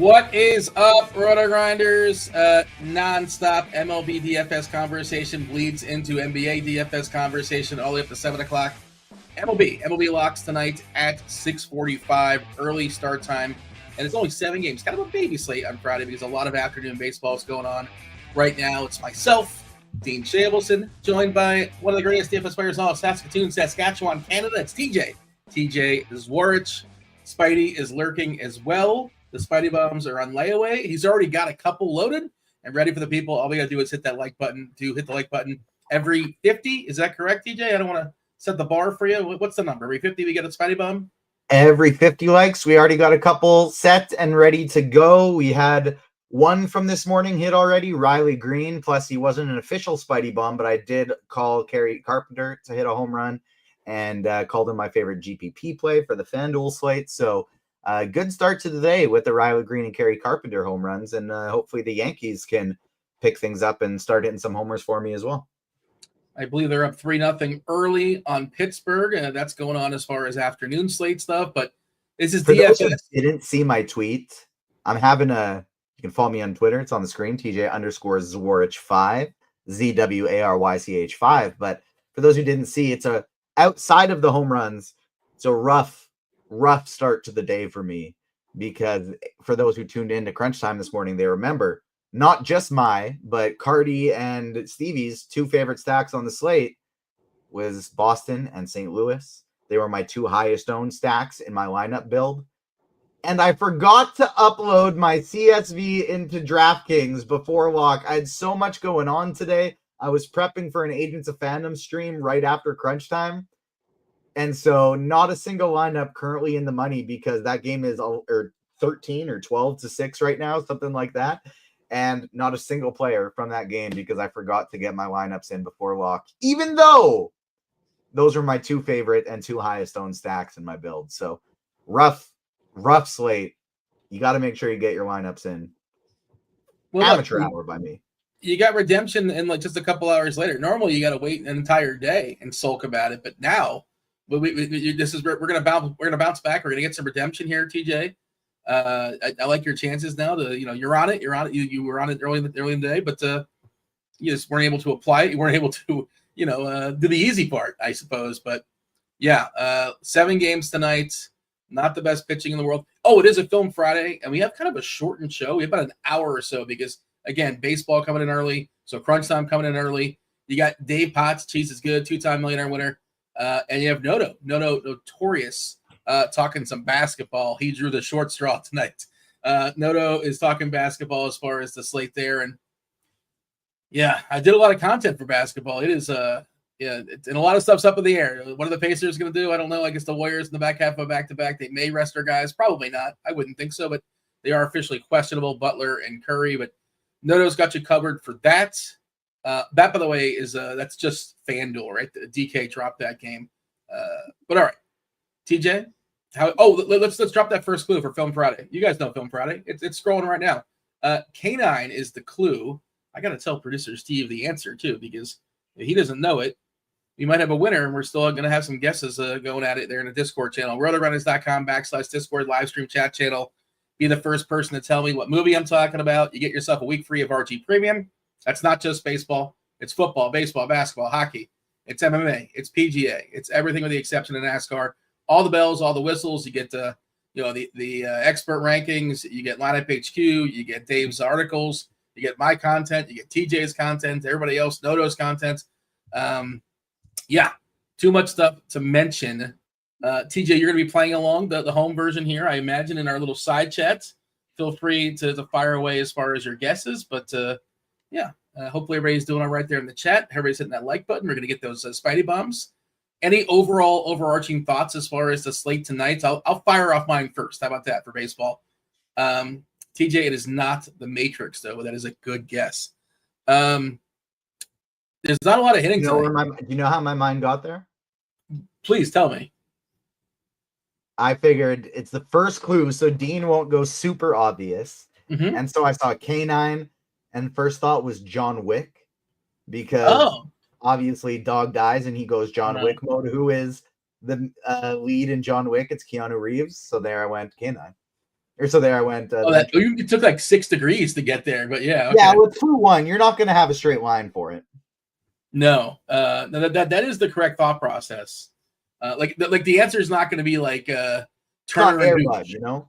What is up, RotoGrinders? Non-stop MLB DFS conversation bleeds into NBA DFS conversation all the way up to 7 o'clock. MLB locks tonight at 6:45, early start time, and it's only 7 games. Kind of a baby slate on Friday because a lot of afternoon baseball is going on right now. It's myself, Dean Shabelson, joined by one of the greatest DFS players in all of Saskatchewan, Canada. It's TJ. TJ Zwarich. Spidey is lurking as well. The Spidey bombs are on layaway. He's already got a couple loaded and ready for the people. All we got to do is hit that like button. Hit the like button every 50. Is that correct, TJ? I don't want to set the bar for you. What's the number? Every 50 we get a Spidey bomb? Every 50 likes. We already got a couple set and ready to go. We had one from this morning hit already, Riley Green. Plus, he wasn't an official Spidey bomb, but I did call Kerry Carpenter to hit a home run and called him my favorite GPP play for the FanDuel slate. So, good start to the day with the Riley Green and Kerry Carpenter home runs, and hopefully the Yankees can pick things up and start hitting some homers for me as well. I believe they're up 3-0 early on Pittsburgh, and that's going on as far as afternoon slate stuff. But this is for DFS. Those who didn't see my tweet, I'm having you can follow me on Twitter. It's on the screen, TJ_Zwarich5, ZWARYCH5. But for those who didn't see, it's outside of the home runs. It's a rough start to the day for me, because for those who tuned in to Crunch Time this morning, they remember not just but Cardi and Stevie's two favorite stacks on the slate was Boston and St. Louis. They were my two highest owned stacks in my lineup build. And I forgot to upload my CSV into DraftKings before lock. I had so much going on today. I was prepping for an Agents of Fandom stream right after Crunch Time. And so not a single lineup currently in the money, because that game is 13 or 12-6 right now, something like that. And not a single player from that game because I forgot to get my lineups in before lock, even though those are my two favorite and two highest owned stacks in my build. So rough slate. You got to make sure you get your lineups in. Well, amateur hour by me. You got redemption in like just a couple hours later. Normally you got to wait an entire day and sulk about it, but now we're gonna bounce back. We're gonna get some redemption here, TJ. I like your chances now. You're on it. You were on it early in the day, but you just weren't able to apply it. You weren't able to do the easy part, I suppose. But yeah, 7 games tonight. Not the best pitching in the world. Oh, it is a Film Friday, and we have kind of a shortened show. We have about an hour or so because, again, baseball coming in early, so Crunch Time coming in early. You got Dave Potts, Cheeseisgood, 2-time millionaire winner. And you have Notorious talking some basketball. He drew the short straw tonight. Noto is talking basketball as far as the slate there. And yeah, I did a lot of content for basketball. It is, and a lot of stuff's up in the air. What are the Pacers going to do? I don't know. I guess the Warriors in the back half of a back-to-back, they may rest their guys. Probably not. I wouldn't think so, but they are officially questionable, Butler and Curry. But Noto's got you covered for that. That, by the way, is that's just FanDuel, right? The DK dropped that game. But all right, TJ, let's drop that first clue for Film Friday. You guys know Film Friday. It's scrolling right now. K9 is the clue. I got to tell producer Steve the answer too, because if he doesn't know it, we might have a winner, and we're still going to have some guesses going at it there in the Discord channel. RotoGrinders.com/Discord live stream chat channel. Be the first person to tell me what movie I'm talking about. You get yourself a week free of RG Premium. That's not just baseball. It's football, baseball, basketball, hockey. It's MMA. It's PGA. It's everything with the exception of NASCAR. All the bells, all the whistles. You get the expert rankings. You get Lineup HQ. You get Dave's articles. You get my content. You get TJ's content. Everybody else, Noto's content. Yeah, too much stuff to mention. TJ, you're going to be playing along the home version here, I imagine, in our little side chats. Feel free to fire away as far as your guesses, but yeah, hopefully everybody's doing all right there in the chat. Everybody's hitting that like button. We're going to get those Spidey bombs. Any overarching thoughts as far as the slate tonight? I'll fire off mine first. How about that for baseball? TJ, it is not the Matrix, though. That is a good guess. There's not a lot of hitting tonight. Do you know how my mind got there? Please tell me. I figured it's the first clue, so Dean won't go super obvious. Mm-hmm. And so I saw K9. And first thought was John Wick, because obviously dog dies and he goes John Wick mode. Who is the lead in John Wick? It's Keanu Reeves. So there I went K9. Or so there I went. You took like 6 degrees to get there, but yeah. Okay. Yeah, with through one, you're not going to have a straight line for it. No, that is the correct thought process. Like the answer is not going to be like Turner and Bud, you know,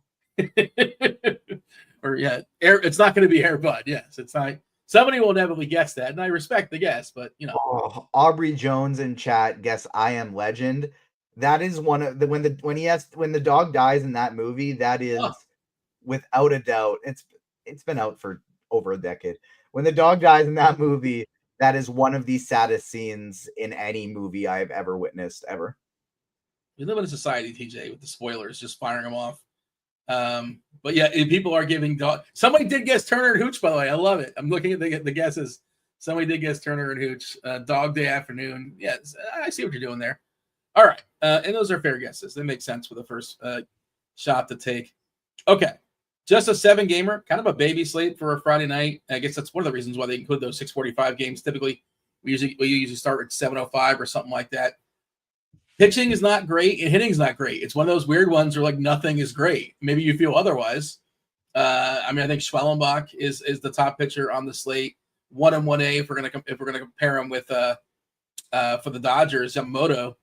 or it's not going to be Air Bud. Yes, it's not. Somebody will inevitably guess that, and I respect the guess, but you know. Aubrey Jones in chat guess I Am Legend. That is one of the when the dog dies in that movie. That is without a doubt. It's been out for over a decade. When the dog dies in that movie, that is one of the saddest scenes in any movie I've ever witnessed ever. We live in a society, TJ, with the spoilers, just firing them off. But yeah, people are giving dog. Somebody did guess Turner and Hooch, by the way. I love it. I'm looking at the guesses. Somebody did guess Turner and Hooch. Dog Day Afternoon. Yes, I see what you're doing there. All right, and those are fair guesses. They make sense for the first shot to take. Okay, just a 7-gamer, kind of a baby slate for a Friday night. I guess that's one of the reasons why they include those 6:45 games. Typically, we usually start at 7:05 or something like that. Pitching is not great, and hitting is not great. It's one of those weird ones where like nothing is great. Maybe you feel otherwise. I think Schwellenbach is the top pitcher on the slate. 1 and 1A if we're gonna compare him with for the Dodgers, Yamamoto.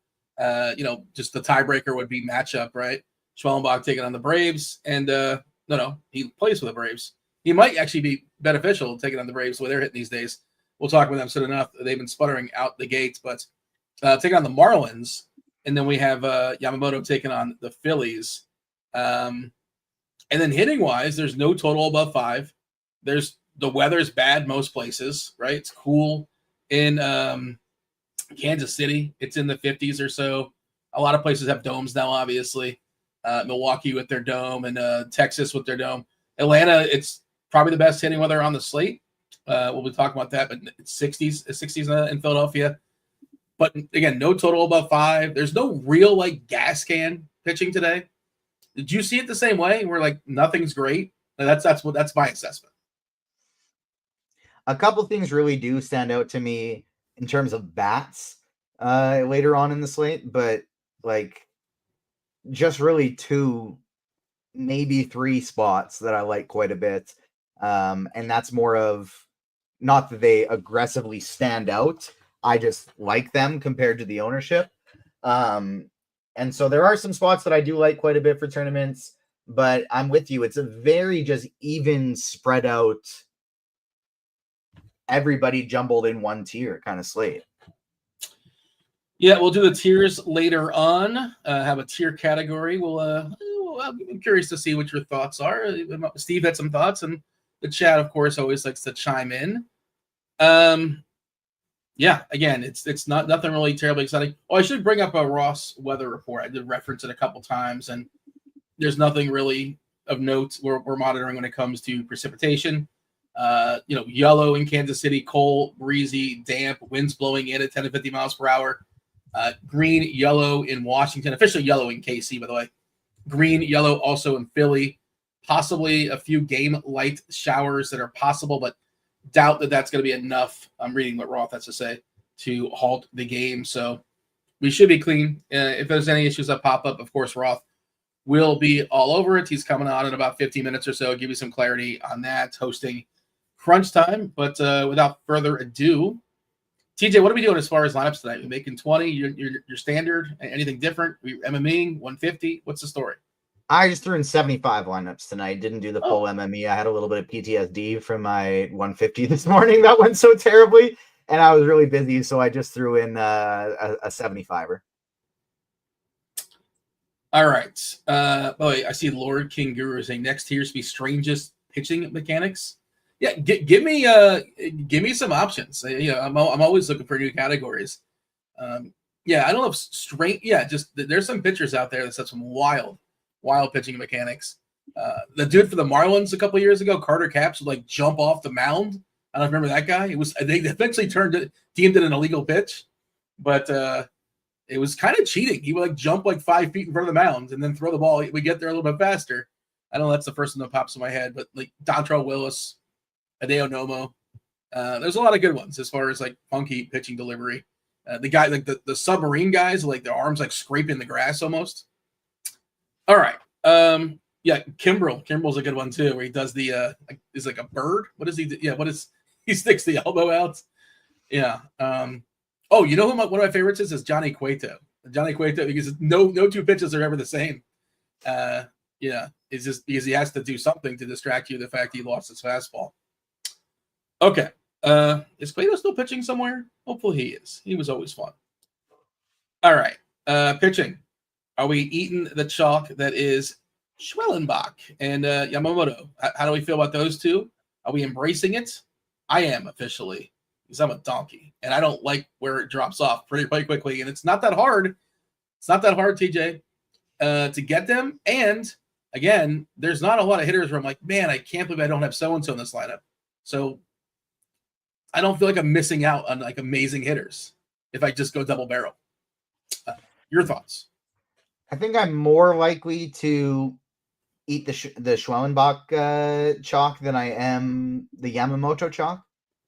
Just the tiebreaker would be matchup, right? Schwellenbach taking on the Braves, and no, he plays for the Braves. He might actually be beneficial taking on the Braves the way they're hitting these days. We'll talk about them soon enough. They've been sputtering out the gates, but taking on the Marlins. And then we have Yamamoto taking on the Phillies. And then hitting-wise, there's no total above 5. The weather's bad most places, right? It's cool in Kansas City. It's in the 50s or so. A lot of places have domes now, obviously. Milwaukee with their dome and Texas with their dome. Atlanta, it's probably the best hitting weather on the slate. We'll be talking about that, but it's 60s in Philadelphia. But again, no total above 5. There's no real like gas can pitching today. Did you see it the same way? Where like nothing's great? That's my assessment. A couple things really do stand out to me in terms of bats later on in the slate, but like just really 2, maybe 3 spots that I like quite a bit. And that's more of not that they aggressively stand out. I just like them compared to the ownership. And so there are some spots that I do like quite a bit for tournaments, but I'm with you. It's a very just even spread out, everybody jumbled in one tier kind of slate. Yeah, we'll do the tiers later on. Have a tier category. I'm curious to see what your thoughts are. Steve had some thoughts, and the chat, of course, always likes to chime in. Yeah, again, it's not nothing really terribly exciting. Oh, I should bring up a Ross weather report. I did reference it a couple times, and there's nothing really of note we're monitoring when it comes to precipitation. Yellow in Kansas City, cold, breezy, damp, winds blowing in at 10 to 50 miles per hour. Green, yellow in Washington, officially yellow in KC, by the way. Green, yellow also in Philly. Possibly a few game light showers that are possible, but doubt that that's going to be enough. I'm reading what Roth has to say to halt the game. So we should be clean. If there's any issues that pop up, of course, Roth will be all over it. He's coming on in about 15 minutes or so. Give you some clarity on that, hosting crunch time. But without further ado, TJ, what are we doing as far as lineups tonight? We're making 20, your standard, anything different? We MMEing 150. What's the story? I just threw in 75 lineups tonight. Didn't do the full MME. I had a little bit of PTSD from my 150 this morning. That went so terribly, and I was really busy, so I just threw in a 75er. All right. I see Lord King Guru saying next tier should be strangest pitching mechanics. Yeah, give me some options. I'm always looking for new categories. I don't know if strange. Yeah, just there's some pitchers out there that have some wild pitching mechanics. The dude for the Marlins a couple years ago, Carter Capps, would like jump off the mound. I don't remember that guy. They eventually deemed it an illegal pitch, but it was kind of cheating. He would like jump like 5 feet in front of the mound and then throw the ball. We get there a little bit faster. I don't know. That's the first one that pops in my head, but like Dontrell Willis, Hideo Nomo. There's a lot of good ones as far as like funky pitching delivery. The guy, like the submarine guys, like their arms like scraping the grass almost. All right. Yeah, Kimbrel's a good one too, where he does the is like a bird. What is he? Yeah, what is he sticks the elbow out? Yeah. Oh, you know who one of my favorites is Johnny Cueto. Johnny Cueto, because no two pitches are ever the same. Yeah, it's just because he has to do something to distract you. The fact he lost his fastball. Okay. Is Cueto still pitching somewhere? Hopefully he is. He was always fun. All right. Pitching. Are we eating the chalk that is Schwellenbach and Yamamoto? How do we feel about those two? Are we embracing it? I am officially, because I'm a donkey and I don't like where it drops off pretty quickly. And it's not that hard. It's not that hard, TJ, to get them. And again, there's not a lot of hitters where I'm like, man, I can't believe I don't have so-and-so in this lineup. So I don't feel like I'm missing out on like amazing hitters if I just go double barrel. Your thoughts? I think I'm more likely to eat the Schwellenbach chalk than I am the Yamamoto chalk.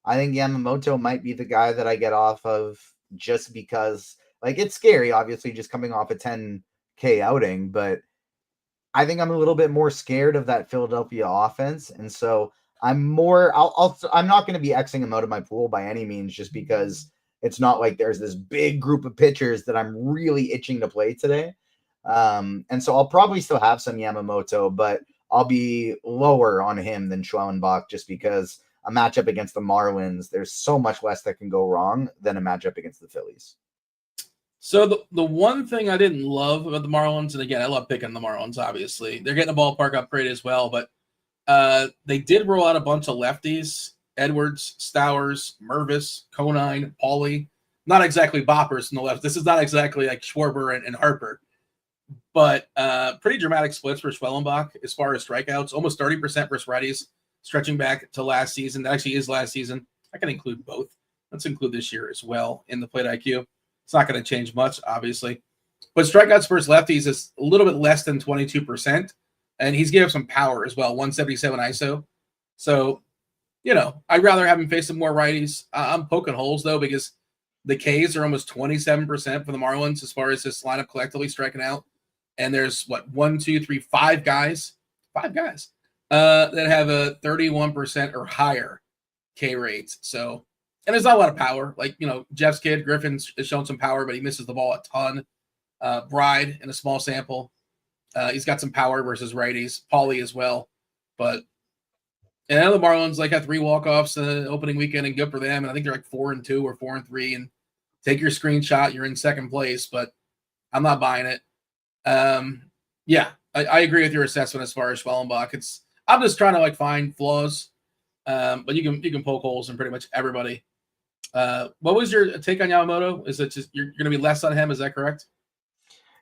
I think Yamamoto might be the guy that I get off of just because, like, it's scary, obviously, just coming off a 10K outing, but I think I'm a little bit more scared of that Philadelphia offense, and so I'm not going to be Xing him out of my pool by any means, just because it's not like there's this big group of pitchers that I'm really itching to play today. And so I'll probably still have some Yamamoto, but I'll be lower on him than Schwellenbach just because a matchup against the Marlins, there's so much less that can go wrong than a matchup against the Phillies. So the one thing I didn't love about the Marlins, and again, I love picking the Marlins, obviously. They're getting a ballpark upgrade as well, but they did roll out a bunch of lefties: Edwards, Stowers, Mervis, Conine, Pauly. Not exactly boppers in the left. This is not exactly like Schwarber and Harper, but pretty dramatic splits for Schwellenbach as far as strikeouts. Almost 30% versus righties, stretching back to last season. That actually is last season. I can include both. Let's include this year as well in the plate IQ. It's not going to change much, obviously. But strikeouts versus lefties is a little bit less than 22%. And he's given some power as well, 177 ISO. So, I'd rather have him face some more righties. I'm poking holes, though, because the Ks are almost 27% for the Marlins as far as this lineup collectively striking out. And there's, 5 guys that have a 31% or higher K rates. So, and there's not a lot of power. Like, Jeff's kid, Griffin's has shown some power, but he misses the ball a ton. Bride in a small sample. He's got some power versus righties. Pauly as well. But, and I know the Marlins had 3 walk-offs opening weekend, and good for them. And I think they're 4-2 or 4-3. And take your screenshot. You're in second place, but I'm not buying it. Yeah, I agree with your assessment as far as Schwellenbach. I'm just trying to find flaws. But you can poke holes in pretty much everybody. What was your take on Yamamoto? Is it just you're going to be less on him? Is that correct?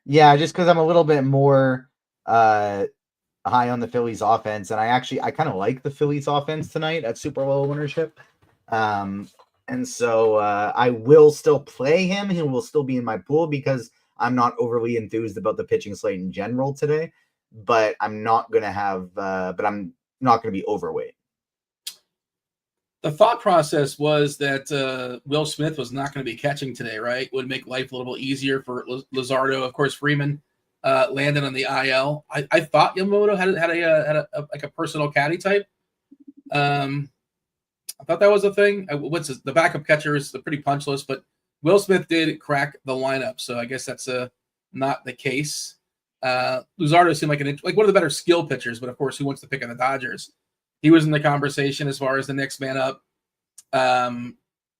Yeah, just because I'm a little bit more high on the Phillies offense, and I kind of like the Phillies offense tonight at super low ownership. And so I will still play him. He will still be in my pool because I'm not overly enthused about the pitching slate in general today. But I'm not going to be overweight. The thought process was that Will Smith was not going to be catching today, right? Would make life a little easier for Luzardo. Of course, Freeman landed on the IL. I thought Yamamoto had a personal caddy type. I thought that was a thing. The backup catcher is pretty punchless, but Will Smith did crack the lineup, so I guess that's not the case. Luzardo seemed like one of the better skill pitchers, but of course, who wants to pick on the Dodgers? He was in the conversation as far as the next man up. A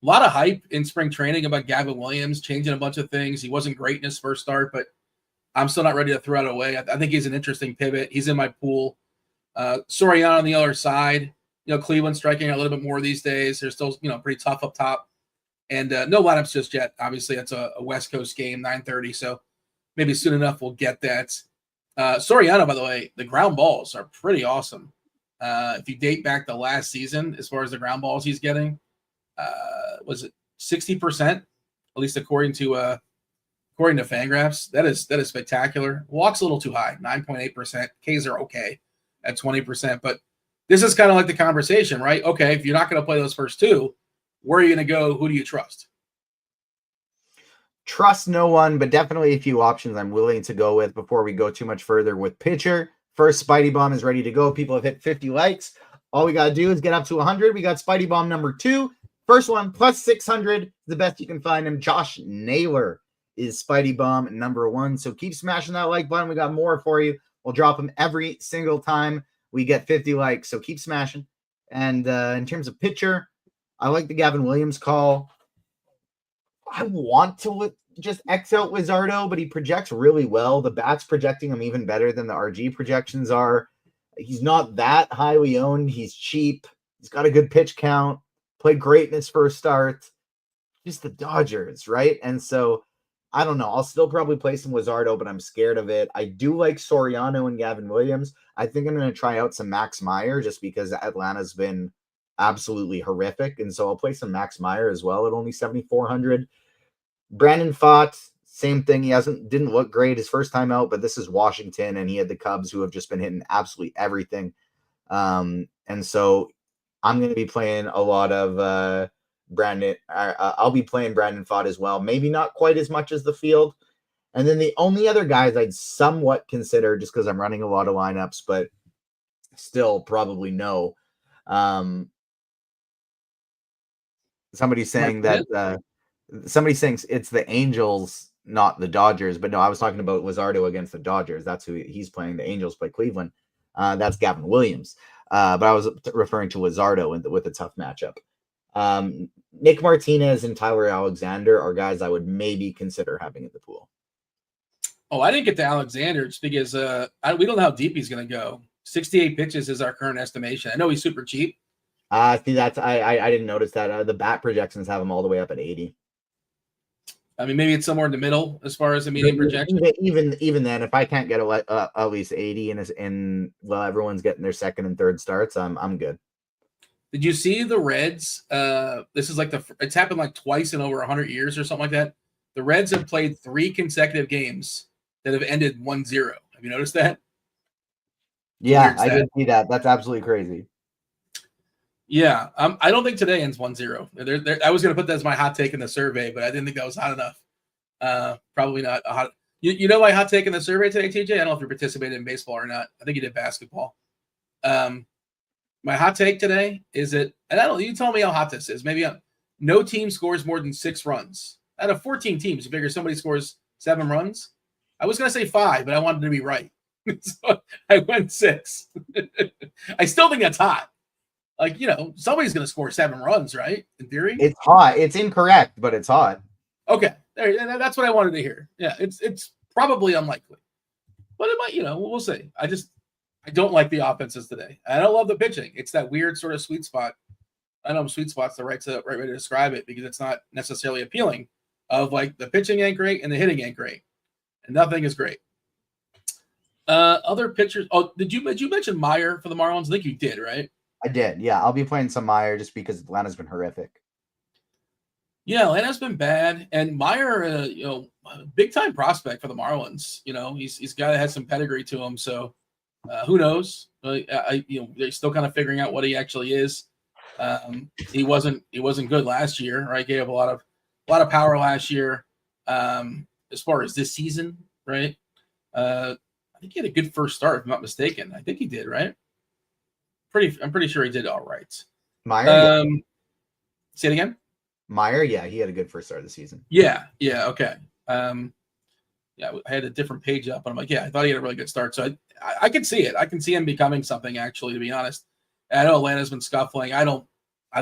lot of hype in spring training about Gavin Williams changing a bunch of things. He wasn't great in his first start, but I'm still not ready to throw it away. I think he's an interesting pivot. He's in my pool. Soriano on the other side. Cleveland striking out a little bit more these days. They're still, pretty tough up top. And no lineups just yet. Obviously, it's a West Coast game, 9:30, so maybe soon enough we'll get that. Soriano, by the way, the ground balls are pretty awesome. If you date back to last season, as far as the ground balls he's getting, was it 60%? At least according to Fangraphs. That is spectacular. Walks a little too high, 9.8%. Ks are okay at 20%, but this is kind of like the conversation, right? Okay, if you're not going to play those first two, where are you going to go? Who do you trust? Trust no one, but definitely a few options I'm willing to go with before we go too much further with pitcher. First Spidey Bomb is ready to go. People have hit 50 likes. All we got to do is get up to 100. We got Spidey Bomb number 2. First one, plus 600. The best you can find him. Josh Naylor is Spidey Bomb number 1. So keep smashing that like button. We got more for you. We'll drop them every single time we get 50 likes. So keep smashing. And in terms of pitcher, I like the Gavin Williams call. I want to just X out Wizardo, but he projects really well. The bat's projecting him even better than the RG projections are. He's not that highly owned. He's cheap. He's got a good pitch count. Played great in his first start. Just the Dodgers, right? And so, I don't know. I'll still probably play some Wizardo, but I'm scared of it. I do like Soriano and Gavin Williams. I think I'm going to try out some Max Meyer just because Atlanta's been absolutely horrific. And so I'll play some Max Meyer as well at only 7,400. Brandon Pfaadt, same thing. He didn't look great his first time out, but this is Washington, and he had the Cubs who have just been hitting absolutely everything. And so I'm going to be playing a lot of Brandon. I'll be playing Brandon Pfaadt as well. Maybe not quite as much as the field. And then the only other guys I'd somewhat consider, just because I'm running a lot of lineups, but still probably no. Somebody's saying that somebody thinks it's the Angels, not the Dodgers. But no, I was talking about Wizardo against the Dodgers. That's who he's playing. The Angels play Cleveland. That's Gavin Williams. But I was referring to Wizardo with a tough matchup. Nick Martinez and Tyler Alexander are guys I would maybe consider having in the pool. Oh, I didn't get to Alexander just because we don't know how deep he's going to go. 68 pitches is our current estimation. I know he's super cheap. See, that's I didn't notice that. The bat projections have him all the way up at 80. I mean, maybe it's somewhere in the middle as far as the median projection. Even then, if I can't get at least 80 and while everyone's getting their second and third starts, I'm good. Did you see the Reds? This is like it's happened like twice in over 100 years or something like that. The Reds have played 3 consecutive games that have ended 1-0. Have you noticed that? Yeah, I did see that. That's absolutely crazy. Yeah, I don't think today ends 1-0. I was going to put that as my hot take in the survey, but I didn't think that was hot enough. Probably not a hot. You know my hot take in the survey today, TJ? I don't know if you participated in baseball or not. I think you did basketball. My hot take today is that, and I don't. You tell me how hot this is. Maybe no team scores more than 6 runs. Out of 14 teams, you figure somebody scores 7 runs. I was going to say 5, but I wanted to be right. So I went 6. I still think that's hot. Like, somebody's going to score 7 runs, right? In theory. It's hot. It's incorrect, but it's hot. Okay. That's what I wanted to hear. Yeah, it's probably unlikely. But it might, we'll see. I don't like the offenses today. I don't love the pitching. It's that weird sort of sweet spot. I know sweet spot's the right way to describe it because it's not necessarily appealing of like the pitching ain't great and the hitting ain't great. And nothing is great. Other pitchers. Oh, did you mention Meyer for the Marlins? I think you did, right? I did. Yeah, I'll be playing some Meyer just because Atlanta's been horrific. Yeah, Atlanta's been bad, and Meyer, big time prospect for the Marlins. He's a guy that has some pedigree to him. So who knows? They're still kind of figuring out what he actually is. He wasn't good last year, right? Gave up a lot of power last year. As far as this season, right? I think he had a good first start, if I'm not mistaken. I think he did, right? I'm pretty sure he did all right. Meyer, say it again. Meyer, yeah, he had a good first start of the season. Yeah, okay. I had a different page up, but I'm like, yeah, I thought he had a really good start. So I can see it. I can see him becoming something, actually, to be honest. And I know Atlanta's been scuffling. I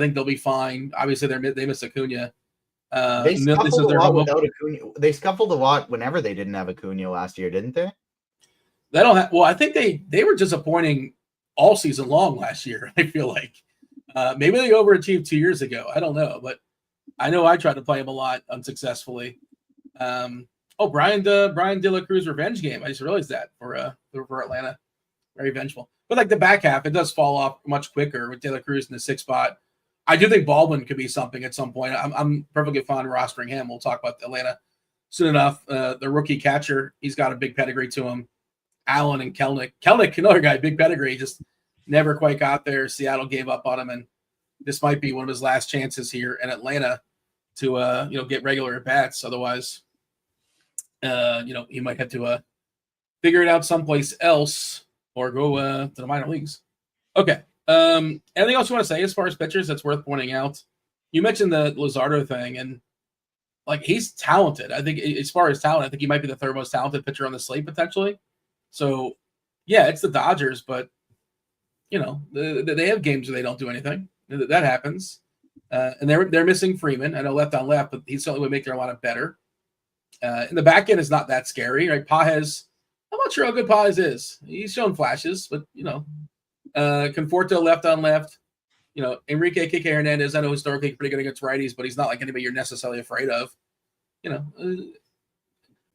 think they'll be fine. Obviously, they missed Acuna. They scuffled a lot without Acuna. They scuffled a lot whenever they didn't have Acuna last year, didn't they? They don't have. Well, I think they were disappointing all season long last year. I feel like maybe they overachieved 2 years ago. I don't know, but I know I tried to play him a lot unsuccessfully. Brian De La Cruz revenge game. I just realized that for Atlanta, very vengeful. But like the back half, it does fall off much quicker with De La Cruz in the 6th spot. I do think Baldwin could be something at some point. I'm perfectly fine rostering him. We'll talk about Atlanta soon enough. The rookie catcher, he's got a big pedigree to him. Allen and Kelnick. Kelnick, another guy, big pedigree, just never quite got there. Seattle gave up on him, and this might be one of his last chances here in Atlanta to get regular at bats. Otherwise, he might have to figure it out someplace else. or go to the minor leagues. Okay. Anything else you want to say as far as pitchers that's worth pointing out? You mentioned the Luzardo thing, and like he's talented. I think as far as talent, I think he might be the third most talented pitcher on the slate potentially. So, yeah, it's the Dodgers, but they have games where they don't do anything. That happens, and they're missing Freeman. I know left on left, but he certainly would make their lineup better. And the back end is not that scary, right? Pages, I'm not sure how good Pages is. He's shown flashes, but Conforto left on left. Enrique Kike Hernandez, I know historically pretty good against righties, but he's not like anybody you're necessarily afraid of.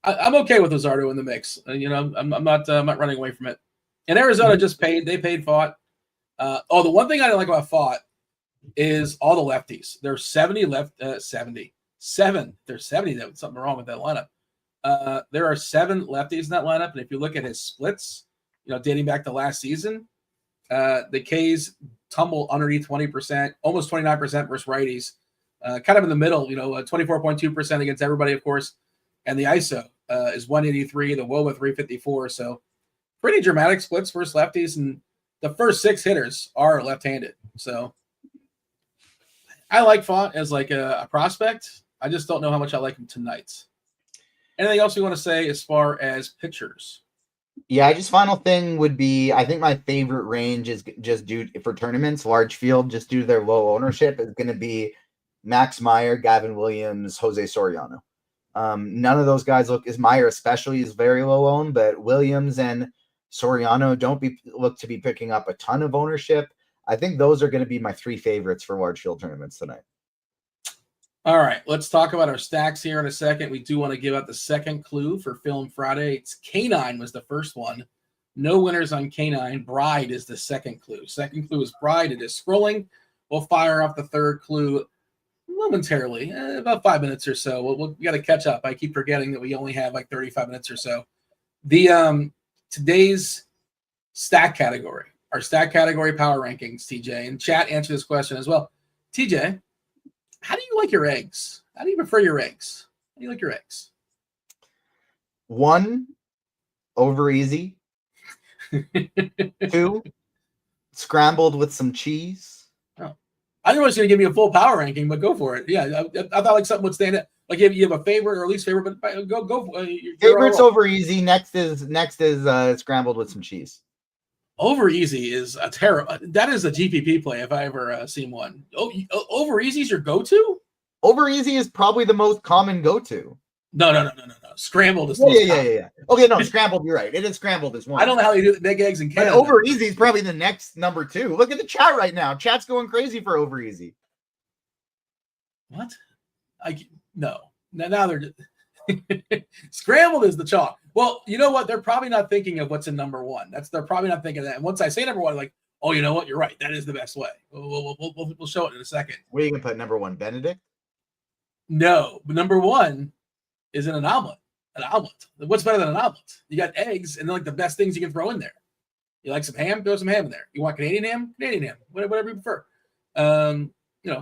I'm okay with Luzardo in the mix. I'm not running away from it. And Arizona just paid. They paid Fott. The one thing I don't like about Fott is all the lefties. There's 70 left. 77. There's 70. There's something wrong with that lineup. There are 7 lefties in that lineup, and if you look at his splits, dating back to last season, the K's tumble underneath 20%, almost 29% versus righties, kind of in the middle. 24.2% against everybody, of course, and the ISO is 183, the WOBA 354. So pretty dramatic splits versus lefties, and the first 6 hitters are left-handed. So I like Font as like a prospect. I just don't know how much I like him tonight. Anything else you want to say as far as pitchers? Yeah, just final thing would be, I think my favorite range is just due for tournaments, large field, just due to their low ownership, is going to be Max Meyer, Gavin Williams, Jose Soriano. None of those guys Meyer especially is very low owned, but Williams and Soriano look to be picking up a ton of ownership. I think those are going to be my 3 favorites for large field tournaments tonight. All right, let's talk about our stacks here in a second. We do want to give out the second clue for Film Friday. It's K9 was the first one. No winners on K9. Bride is the second clue. Second clue is Bride. It is scrolling. We'll fire off the third clue momentarily, about 5 minutes or so. We got to catch up. I keep forgetting that we only have like 35 minutes or so. The today's stack category, our stack category power rankings, TJ, and chat answer this question as well. TJ, how do you like your eggs? How do you prefer your eggs? How do you like your eggs? 1, over easy. 2, scrambled with some cheese. Oh, I didn't know it was going to give me a full power ranking, but go for it. Yeah, I thought like something would stand out. Like you have a favorite or least favorite, but go. Favorites over easy. Next is scrambled with some cheese. Over easy is a terrible. That is a GPP play if I ever seen one. Over easy is your go-to. Over easy is probably the most common go-to. No. Scrambled is yeah. Okay, no, scrambled. You're right. It is scrambled as one. I don't know how you do the big eggs in Canada. But over easy is probably the next number 2. Look at the chat right now. Chat's going crazy for over easy. What? No. Now they're just scrambled is the chalk. Well, you know what? They're probably not thinking of what's in number 1. They're probably not thinking of that. And once I say number 1, like, oh, you know what? You're right. That is the best way. We'll show it in a second. Where are you gonna put number 1? Benedict? No, but number 1 is in an omelet. An omelet. What's better than an omelet? You got eggs and like the best things you can throw in there. You like some ham? Throw some ham in there. You want Canadian ham? Canadian ham. Whatever you prefer. How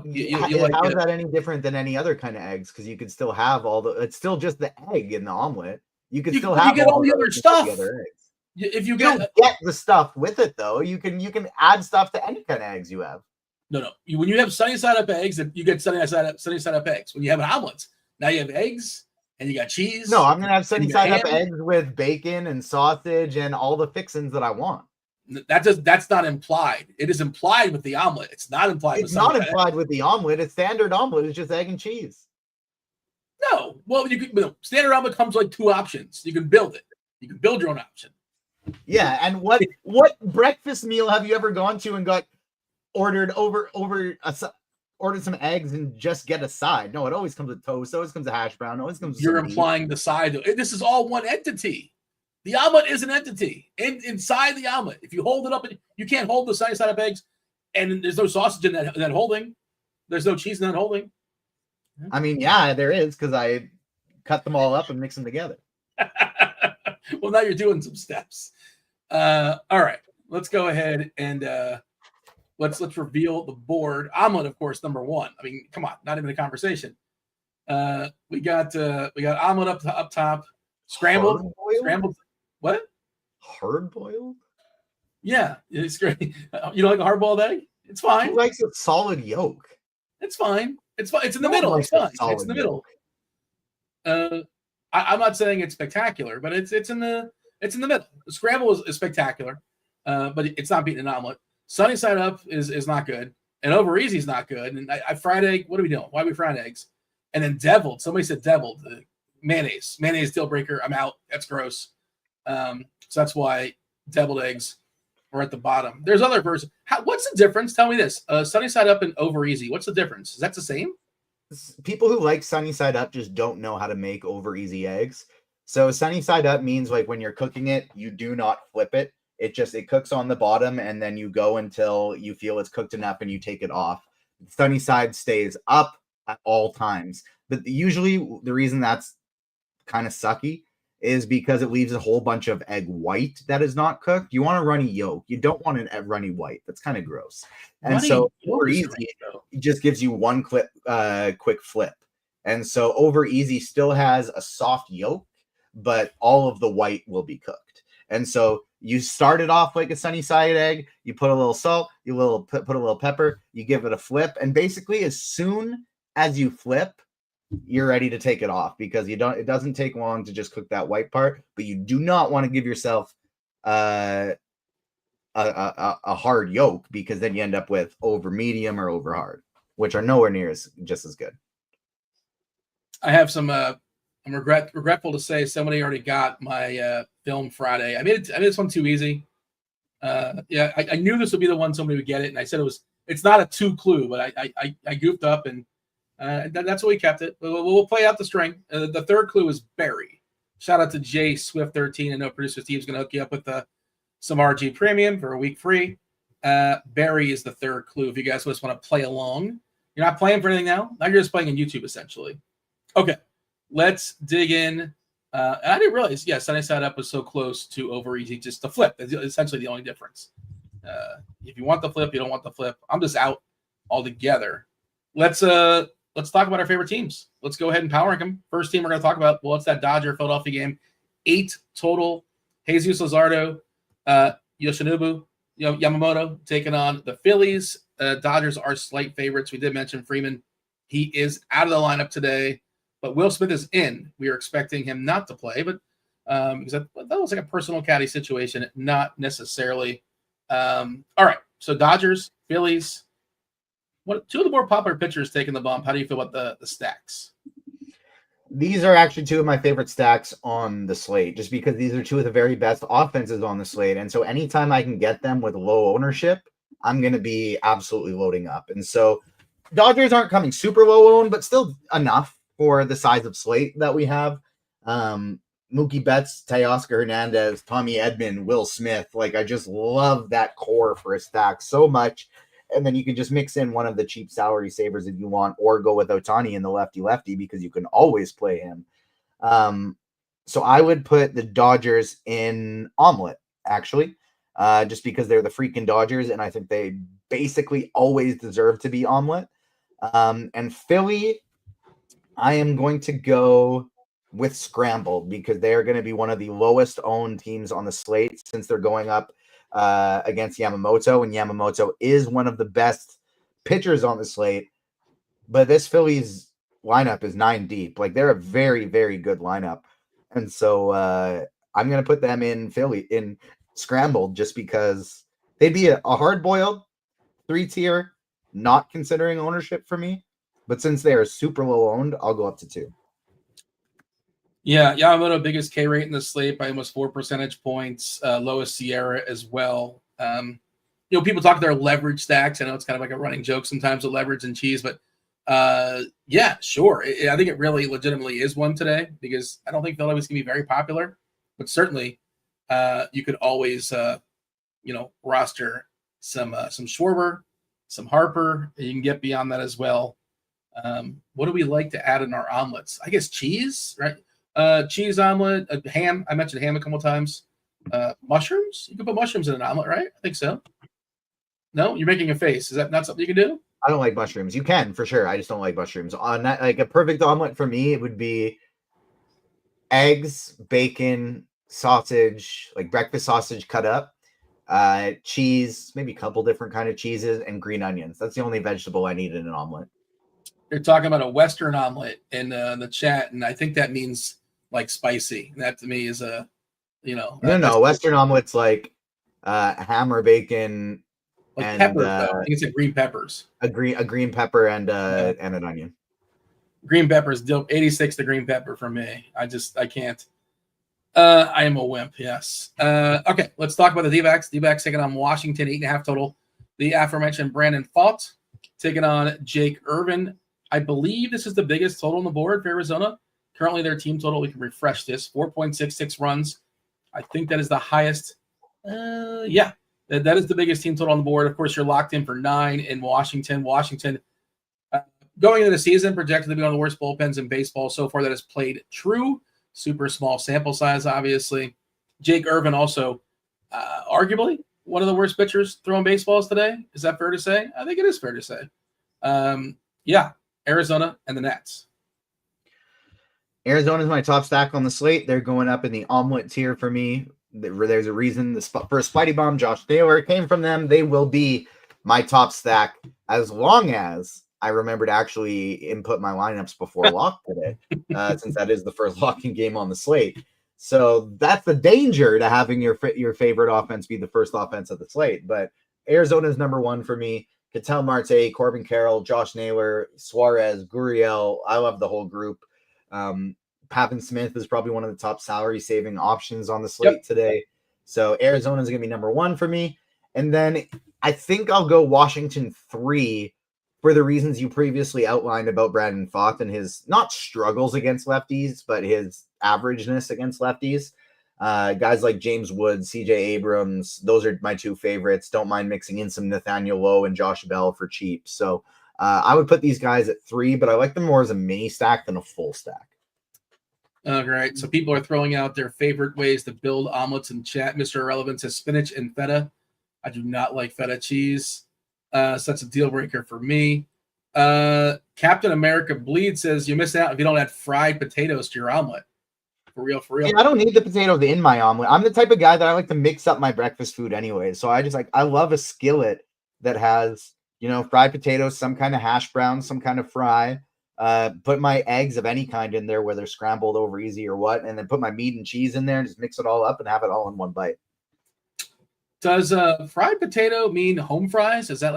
is that any different than any other kind of eggs? Because you could still have it's still just the egg in the omelet. You can still have all the other stuff. The other eggs. If you don't get the stuff with it though, you can add stuff to any kind of eggs you have. No. When you have sunny side up eggs, you get sunny side up eggs. When you have an omelet, now you have eggs and you got cheese. No, I'm gonna have sunny side up eggs with bacon and sausage and all the fixins that I want. That's not implied. It is implied with the omelet. It's not implied. It's not implied with the omelet. It's standard omelet. It's just egg and cheese. No. Well, standard omelet comes with like 2 options. You can build it. You can build your own option. Yeah. And what breakfast meal have you ever gone to and got ordered some eggs and just get a side? No, it always comes with toast. It always comes with hash brown. It always comes. You're implying the side. This is all one entity. The omelet is an entity inside the omelet. If you hold it up, you can't hold the sunny side up eggs, and there's no sausage in that holding. There's no cheese in that holding. I mean, yeah, there is, because I cut them all up and mix them together. Well, now you're doing some steps. All right, let's go ahead and let's reveal the board. Omelet, of course, number 1. I mean, come on, not even a conversation. We got omelet up top, scrambled. What? Hard boiled? Yeah, it's great. You don't like a hard-boiled egg? It's fine. Who likes a solid yolk? It's fine. It's fine. It's in the No one middle. It's likes a fine. It's in the solid middle. I'm not saying it's spectacular, but it's in the middle. The scramble is spectacular, but it's not beating an omelet. Sunny side up is not good, and over easy is not good. And I fried egg. What are we doing? Why are we frying eggs? And then deviled. Somebody said deviled. Mayonnaise deal breaker. I'm out. That's gross. So that's why deviled eggs are at the bottom. There's other versions. What's the difference? Tell me this. Sunny side up and over easy. What's the difference? Is that the same? People who like sunny side up just don't know how to make over easy eggs. So sunny side up means like when you're cooking it, you do not flip it. It cooks on the bottom and then you go until you feel it's cooked enough and you take it off. Sunny side stays up at all times. But usually the reason that's kind of sucky is because it leaves a whole bunch of egg white that is not cooked. You want a runny yolk. You don't want a runny white. That's kind of gross. And runny so over easy, it just gives you one quick flip. And so over easy still has a soft yolk, but all of the white will be cooked. And so you start it off like a sunny side egg. You put a little salt, you put a little pepper, you give it a flip. And basically as soon as you flip, you're ready to take it off because it doesn't take long to just cook that white part, but you do not want to give yourself a hard yolk because then you end up with over medium or over hard, which are nowhere near just as good. I have some, I'm regretful to say somebody already got my film Friday. I made this one too easy. I knew this would be the one somebody would get it. And I said it's not a 2 clue, but I goofed up and that's why we kept it. We'll play out the string. The third clue is Barry. Shout out to Jay Swift13. I know producer Steve's going to hook you up with some RG Premium for a week free. Barry is the third clue. If you guys just want to play along, you're not playing for anything now. Now you're just playing on YouTube essentially. Okay, let's dig in. I didn't realize, sunny side up was so close to over easy. Just the flip. That's essentially the only difference. If you want the flip, you don't want the flip. I'm just out altogether. Let's talk about our favorite teams. Let's go ahead and power rank them. First team we're going to talk about, it's that Dodger-Philadelphia game. 8 total. Jesus Luzardo, Yoshinobu, Yamamoto taking on the Phillies. Dodgers are slight favorites. We did mention Freeman. He is out of the lineup today, but Will Smith is in. We are expecting him not to play, but because that was like a personal caddy situation, not necessarily. All right, so Dodgers, Phillies. Two of the more popular pitchers taking the bump. How do you feel about the stacks? These are actually 2 of my favorite stacks on the slate, just because these are 2 of the very best offenses on the slate. And so anytime I can get them with low ownership, I'm going to be absolutely loading up. And so Dodgers aren't coming super low owned, but still enough for the size of slate that we have. Mookie Betts, Teoscar Hernandez, Tommy Edman, Will Smith. Like, I just love that core for a stack so much. And then you can just mix in one of the cheap salary savers if you want, or go with Ohtani in the lefty because you can always play him. So I would put the Dodgers in omelet, actually, just because they're the freaking Dodgers, and I think they basically always deserve to be omelet. And Philly, I am going to go with scrambled because they are going to be one of the lowest owned teams on the slate since they're going up against Yamamoto, and Yamamoto is one of the best pitchers on the slate. But this Phillies lineup is 9 deep. Like, they're a very, very good lineup. And so I'm going to put them in scrambled just because they'd be a hard-boiled 3-tier, not considering ownership for me. But since they are super low owned, I'll go up to 2. Yeah, Yamamoto, biggest K rate in the slate by almost 4 percentage points, lowest Sierra as well. People talk their leverage stacks. I know it's kind of like a running joke sometimes with leverage and cheese, but yeah, sure. I think it really legitimately is one today because I don't think Philadelphia's going to be very popular, but certainly you could always, roster some Schwarber, some Harper. You can get beyond that as well. What do we like to add in our omelets? I guess cheese, right? Cheese omelet, ham. I mentioned ham a couple times. Mushrooms. You can put mushrooms in an omelet, right? I think so. No, you're making a face. Is that not something you can do? I don't like mushrooms. You can for sure. I just don't like mushrooms. On that, like a perfect omelet for me, it would be eggs, bacon, sausage, like breakfast sausage cut up, cheese, maybe a couple different kind of cheeses, and green onions. That's the only vegetable I need in an omelet. You're talking about a Western omelet in the chat, and I think that means like spicy. And that to me is a, No, Western omelet's like ham or bacon, like and peppers. Though. I think it's like green peppers. A green pepper and an onion. Green peppers, 86 the green pepper for me. I can't. I am a wimp, yes. Okay, let's talk about the D-backs. D-backs taking on Washington, 8.5 total. The aforementioned Brandon Pfaadt taking on Jake Irvin. I believe this is the biggest total on the board for Arizona. Currently, their team total, we can refresh this, 4.66 runs. I think that is the highest. Yeah, that is the biggest team total on the board. Of course, you're locked in for 9 in Washington. Washington, going into the season, projected to be one of the worst bullpens in baseball so far. That has played true. Super small sample size, obviously. Jake Irvin also, arguably, one of the worst pitchers throwing baseballs today. Is that fair to say? I think it is fair to say. Yeah, Arizona and the Nats. Arizona is my top stack on the slate. They're going up in the omelet tier for me. There's a reason. The first Spidey Bomb, Josh Taylor, came from them. They will be my top stack as long as I remember to actually input my lineups before lock today, since that is the first locking game on the slate. So that's the danger to having your favorite offense be the first offense of the slate. But Arizona is number 1 for me. Ketel Marte, Corbin Carroll, Josh Naylor, Suarez, Gurriel. I love the whole group. Pavin Smith is probably one of the top salary-saving options on the slate today. So Arizona is going to be number 1 for me. And then I think I'll go Washington 3 for the reasons you previously outlined about Brandon Pfaadt and his not struggles against lefties, but his averageness against lefties. Guys like James Woods, CJ Abrams, those are my 2 favorites. Don't mind mixing in some Nathaniel Lowe and Josh Bell for cheap. So I would put these guys at 3, but I like them more as a mini stack than a full stack. Oh, great. So people are throwing out their favorite ways to build omelets in chat. Mr. Irrelevant says spinach and feta. I do not like feta cheese. So that's a deal breaker for me. Captain America Bleed says you miss out if you don't add fried potatoes to your omelet. For real. Yeah, I don't need the potatoes in my omelet. I'm the type of guy that I like to mix up my breakfast food anyway. So I love a skillet that has, fried potatoes, some kind of hash brown, some kind of fry. Put my eggs of any kind in there, whether scrambled over easy or what, and then put my meat and cheese in there and just mix it all up and have it all in one bite. Does fried potato mean home fries? Is that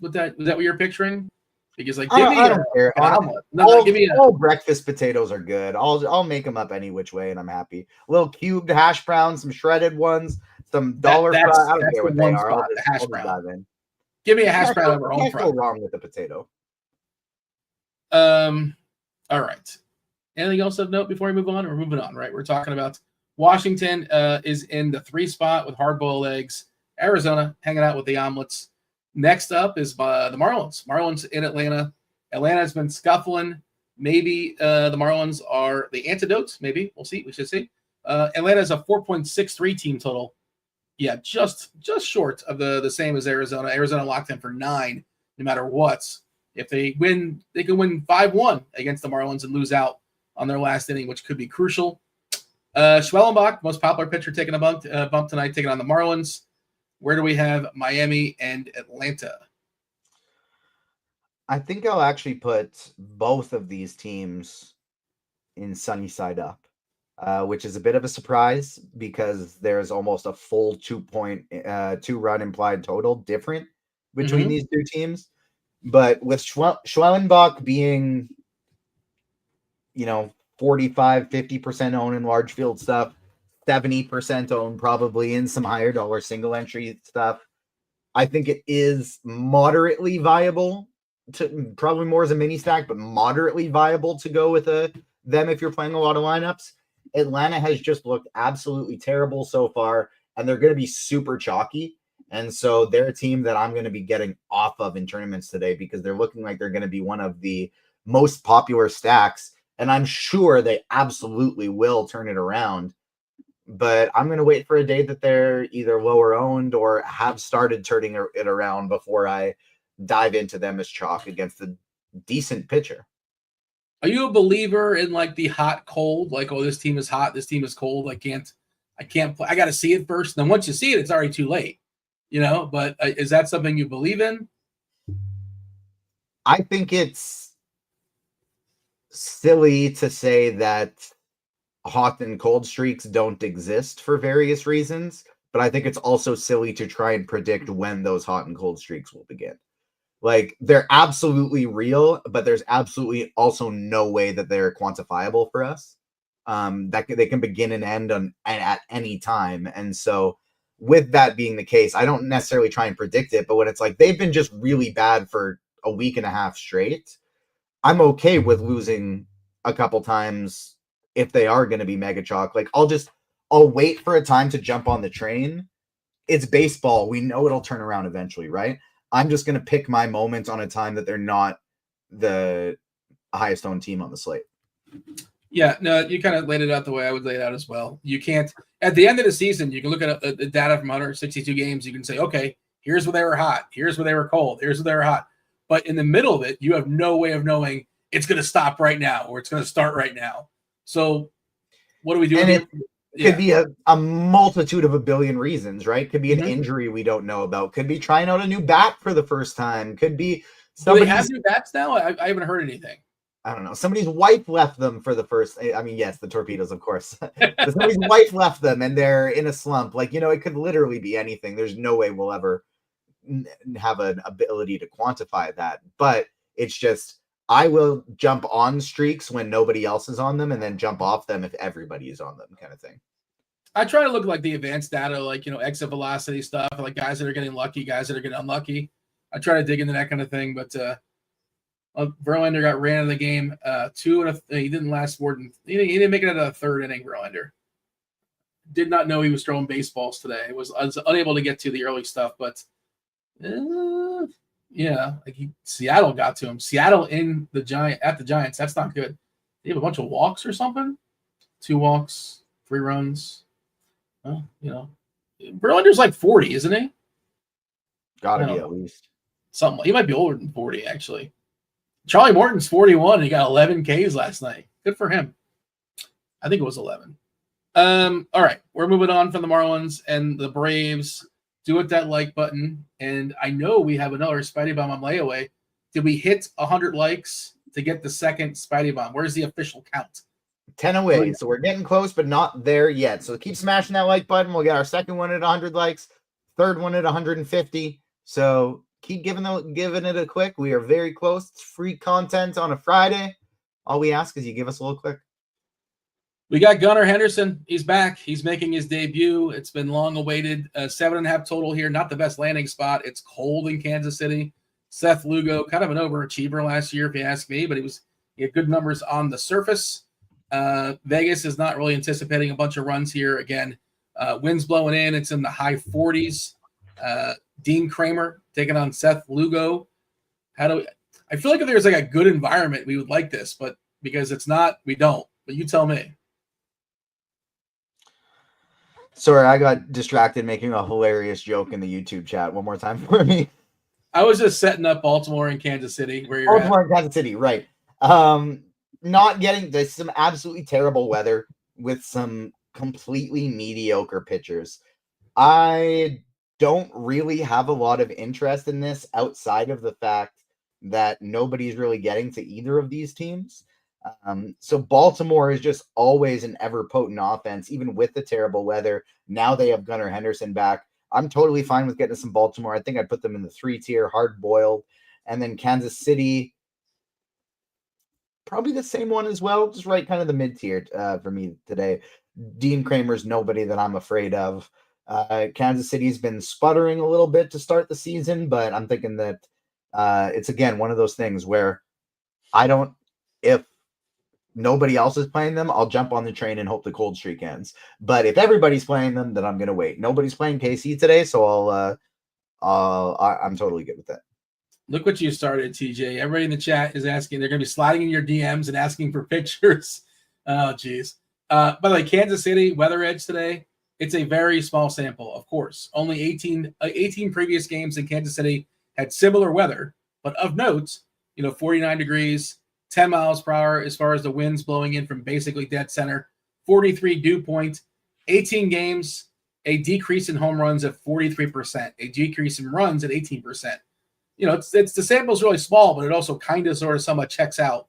what you're picturing? Because give me I don't care. An omelet. Give me all breakfast potatoes are good. I'll make them up any which way, and I'm happy. A little cubed hash browns, some shreded ones, some dollar fries. I don't care what they are. Spot, the hash brown. Give me a hash brown over home fry. Can't go wrong with the potato. All right. Anything else of note before we move on? We're moving on, right? We're talking about Washington is in the 3 spot with hard-boiled eggs. Arizona hanging out with the omelets. Next up is the Marlins. Marlins in Atlanta. Atlanta has been scuffling. Maybe the Marlins are the antidote. Maybe. We'll see. We should see. Atlanta is a 4.63 team total. Yeah, just short of the same as Arizona. Arizona locked in for 9 no matter what. If they win, they can win 5-1 against the Marlins and lose out on their last inning, which could be crucial. Schwellenbach, most popular pitcher, taking a bump tonight, taking on the Marlins. Where do we have Miami and Atlanta? I think I'll actually put both of these teams in sunny side up, which is a bit of a surprise because there's almost a full 2-run implied total different between these 2 teams. But with Schwellenbach being, 45, 50% owned in large field stuff, 70% owned probably in some higher dollar single entry stuff, I think it is moderately viable to probably more as a mini stack, but moderately viable to go with them if you're playing a lot of lineups. Atlanta has just looked absolutely terrible so far, and they're going to be super chalky. And so they're a team that I'm going to be getting off of in tournaments today because they're looking like they're going to be one of the most popular stacks. And I'm sure they absolutely will turn it around. But I'm going to wait for a day that they're either lower owned or have started turning it around before I dive into them as chalk against a decent pitcher. Are you a believer in the hot cold? This team is hot, this team is cold. I can't play. I got to see it first. Then once you see it, it's already too late. But is that something you believe in? I think it's silly to say that hot and cold streaks don't exist for various reasons, but I think it's also silly to try and predict when those hot and cold streaks will begin. Like, they're absolutely real, but there's absolutely also no way that they're quantifiable for us. That they can begin and end at any time. And so with that being the case, I don't necessarily try and predict it, but when it's like they've been just really bad for a week and a half straight, I'm okay with losing a couple times if they are going to be mega chalk. Like, I'll wait for a time to jump on the train. It's baseball. We know it'll turn around eventually, right? I'm just going to pick my moments on a time that they're not the highest owned team on the slate. Yeah, no, you kind of laid it out the way I would lay it out as well. You can't, at the end of the season, you can look at the data from 162 games. You can say, okay, here's where they were hot. Here's where they were cold. Here's where they were hot. But in the middle of it, you have no way of knowing it's going to stop right now or it's going to start right now. So what do we do? And it could be a multitude of a billion reasons, right? Could be an injury we don't know about. Could be trying out a new bat for the first time. Could be somebody. Do they have new bats now? I haven't heard anything. I don't know. Somebody's wife left them for the first. I mean, yes, the torpedoes, of course. But somebody's wife left them and they're in a slump. Like, it could literally be anything. There's no way we'll ever have an ability to quantify that. But it's just, I will jump on streaks when nobody else is on them and then jump off them if everybody is on them, kind of thing. I try to look like the advanced data, like, exit velocity stuff, like guys that are getting lucky, guys that are getting unlucky. I try to dig into that kind of thing, but Verlander got ran out of the game. He didn't last more than he didn't make it out of the third inning. Verlander did not know he was throwing baseballs today. I was unable to get to the early stuff, but Seattle got to him. Seattle at the Giants. That's not good. They have a bunch of walks or something. 2 walks, 3 runs. Well, Verlander's like 40, isn't he? Gotta be at least something. He might be older than 40, actually. Charlie Morton's 41 and he got 11 Ks last night. Good for him. I think it was 11. All right. We're moving on from the Marlins and the Braves. Do hit that like button. And I know we have another Spidey Bomb on layaway. Did we hit 100 likes to get the second Spidey Bomb? Where's the official count? 10 away. So we're getting close, but not there yet. So keep smashing that like button. We'll get our second one at 100 likes, third one at 150. So keep giving it a click. We are very close. It's free content on a Friday. All we ask is you give us a little click. We got Gunnar Henderson. He's back. He's making his debut. It's been long awaited. 7.5 total here. Not the best landing spot. It's cold in Kansas City. Seth Lugo, kind of an overachiever last year, if you ask me, but he had good numbers on the surface. Vegas is not really anticipating a bunch of runs here. Again, winds blowing in. It's in the high 40s. Dean Kramer taking on Seth Lugo. I feel like if there's like a good environment, we would like this, but because it's not, we don't. But you tell me. Sorry, I got distracted making a hilarious joke in the YouTube chat. One more time for me. I was just setting up Baltimore and Kansas City where you're Baltimore and Kansas City, right. Not getting there's some absolutely terrible weather with some completely mediocre pitchers. I don't really have a lot of interest in this outside of the fact that nobody's really getting to either of these teams. So Baltimore is just always an ever potent offense, even with the terrible weather. Now they have Gunnar Henderson back. I'm totally fine with getting some Baltimore. I think I'd put them in the 3-tier, hard-boiled. And then Kansas City, probably the same one as well, just right kind of the mid-tier for me today. Dean Kramer's nobody that I'm afraid of. Kansas City's been sputtering a little bit to start the season, but I'm thinking that it's, again, one of those things where if nobody else is playing them, I'll jump on the train and hope the cold streak ends. But if everybody's playing them, then I'm going to wait. Nobody's playing KC today, so I'm totally good with that. Look what you started, TJ. Everybody in the chat is asking. They're going to be sliding in your DMs and asking for pictures. Oh, geez. By the way, Kansas City, weather edge today. It's a very small sample, of course. Only 18 previous games in Kansas City had similar weather. But of note, 49 degrees, 10 miles per hour as far as the winds blowing in from basically dead center, 43 dew point, 18 games, a decrease in home runs at 43%, a decrease in runs at 18%. It's the sample's really small, but it also kind of sort of somewhat checks out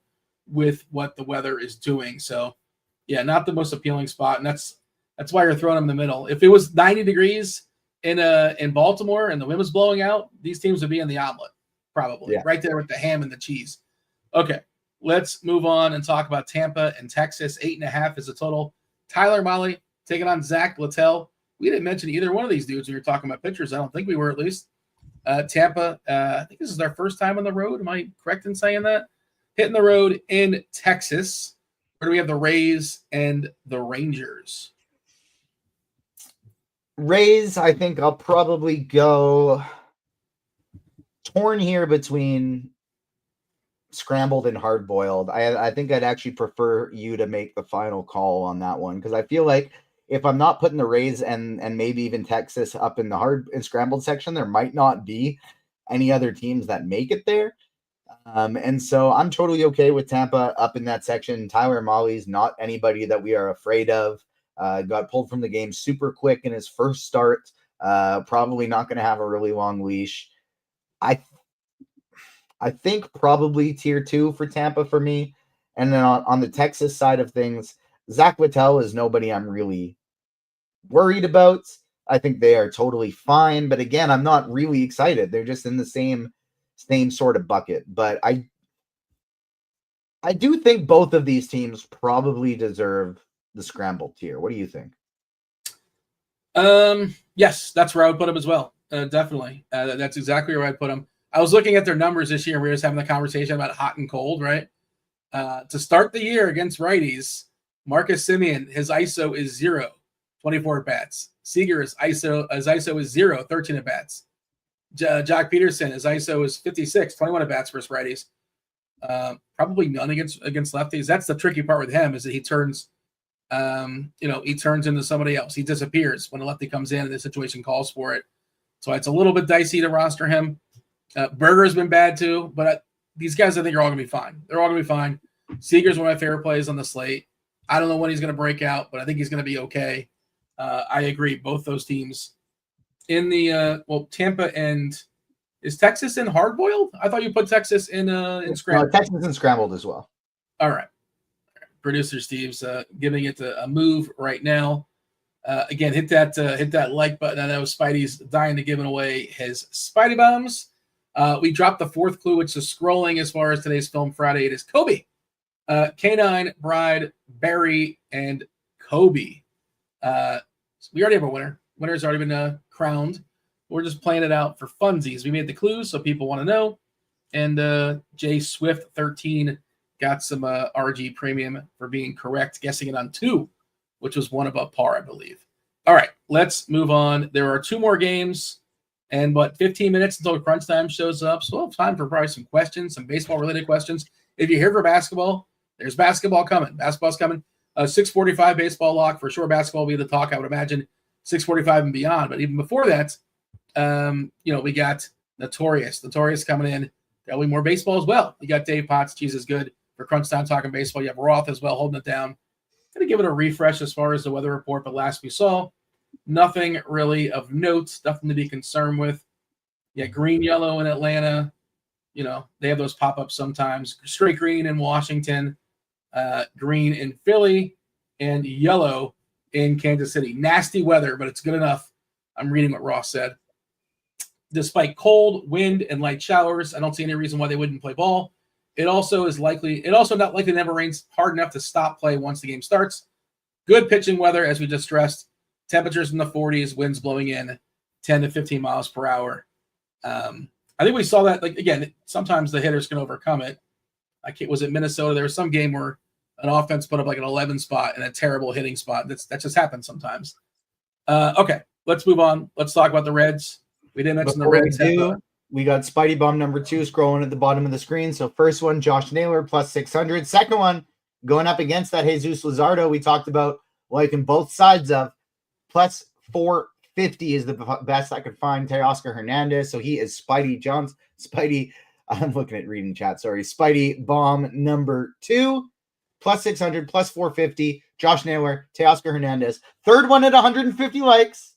with what the weather is doing. So, yeah, not the most appealing spot, and that's why you're throwing them in the middle. If it was 90 degrees in Baltimore and the wind was blowing out, these teams would be in the omelet, probably right there with the ham and the cheese. Okay, let's move on and talk about Tampa and Texas. 8.5 is the total. Tyler Mahle taking on Zach Littell. We didn't mention either one of these dudes when we were talking about pitchers. I don't think we were, at least. Tampa, I think this is their first time on the road. Am I correct in saying that? Hitting the road in Texas. Where do we have the Rays and the Rangers? Rays, I think I'll probably go torn here between scrambled and hard boiled. I think I'd actually prefer you to make the final call on that one, because I feel like if I'm not putting the Rays and maybe even Texas up in the hard and scrambled section, there might not be any other teams that make it there. And so I'm totally okay with Tampa up in that section. Tyler Mahle's not anybody that we are afraid of. Got pulled from the game super quick in his first start. Probably not going to have a really long leash. I think probably tier 2 for Tampa for me. And then on the Texas side of things, Zach Littell is nobody I'm really worried about. I think they are totally fine. But again, I'm not really excited. They're just in the same sort of bucket. But I do think both of these teams probably deserve the scramble tier. What do you think? Yes, that's where I would put them as well. Definitely. That's exactly where I'd put them. I was looking at their numbers this year, and we were just having the conversation about hot and cold, right? To start the year against righties, Marcus Semien, his ISO is 0, 24 at bats. Seager's ISO is 0, 13 at bats. Jock Peterson, his ISO is 56, 21 at bats versus righties. Probably none against lefties. That's the tricky part with him, is that he turns into somebody else. He disappears when a lefty comes in and the situation calls for it. So it's a little bit dicey to roster him. Berger's been bad too, but these guys I think are all going to be fine. They're all going to be fine. Seager's one of my favorite plays on the slate. I don't know when he's going to break out, but I think he's going to be okay. I agree. Both those teams in the Tampa and is Texas in hard boiled? I thought you put Texas in scrambled. No, Texas in scrambled as well. All right. Producer Steve's giving it a move right now. Again, hit that like button. I know Spidey's dying to give away his Spidey bombs. We dropped the fourth clue, which is scrolling as far as today's Film Friday. It is Kobe, K9, Bride, Barry, and Kobe. So we already have a winner. Winner's already been crowned. We're just playing it out for funsies. We made the clues so people want to know. And J Swift 13 got some RG premium for being correct, guessing it on 2, which was 1 above par, I believe. All right, let's move on. There are 2 more games and 15 minutes until crunch time shows up. So we'll have time for probably some questions, some baseball-related questions. If you're here for basketball, there's basketball coming. Basketball's coming. 6:45 baseball lock. For sure, basketball will be the talk, I would imagine, 6:45 and beyond. But even before that, we got Notorious. Notorious coming in. There'll be more baseball as well. You got Dave Potts, Cheeseisgood for crunch time talking baseball. You have Roth as well holding it down. Going to give it a refresh as far as the weather report, but last we saw, nothing really of note, nothing to be concerned with. Yeah, green, yellow in Atlanta. They have those pop-ups sometimes. Straight green in Washington, green in Philly, and yellow in Kansas City. Nasty weather, but it's good enough. I'm reading what Ross said. Despite cold, wind, and light showers, I don't see any reason why they wouldn't play ball. It also not likely to never rains hard enough to stop play once the game starts. Good pitching weather, as we just stressed. Temperatures in the 40s, winds blowing in 10 to 15 miles per hour. I think we saw that, again, sometimes the hitters can overcome it. Was it Minnesota? There was some game where an offense put up an 11 spot and a terrible hitting spot. That just happens sometimes. Okay, let's move on. Let's talk about the Reds. We didn't mention the Reds. We got Spidey Bomb number 2 scrolling at the bottom of the screen. So first one, Josh Naylor, plus 600. Second one, going up against that Jesus Luzardo we talked about, liking both sides of, plus 450 is the best I could find. Teoscar Hernandez. So he is I'm looking at reading chat. Sorry. Spidey Bomb number 2, plus 600, plus 450. Josh Naylor, Teoscar Hernandez. Third one at 150 likes.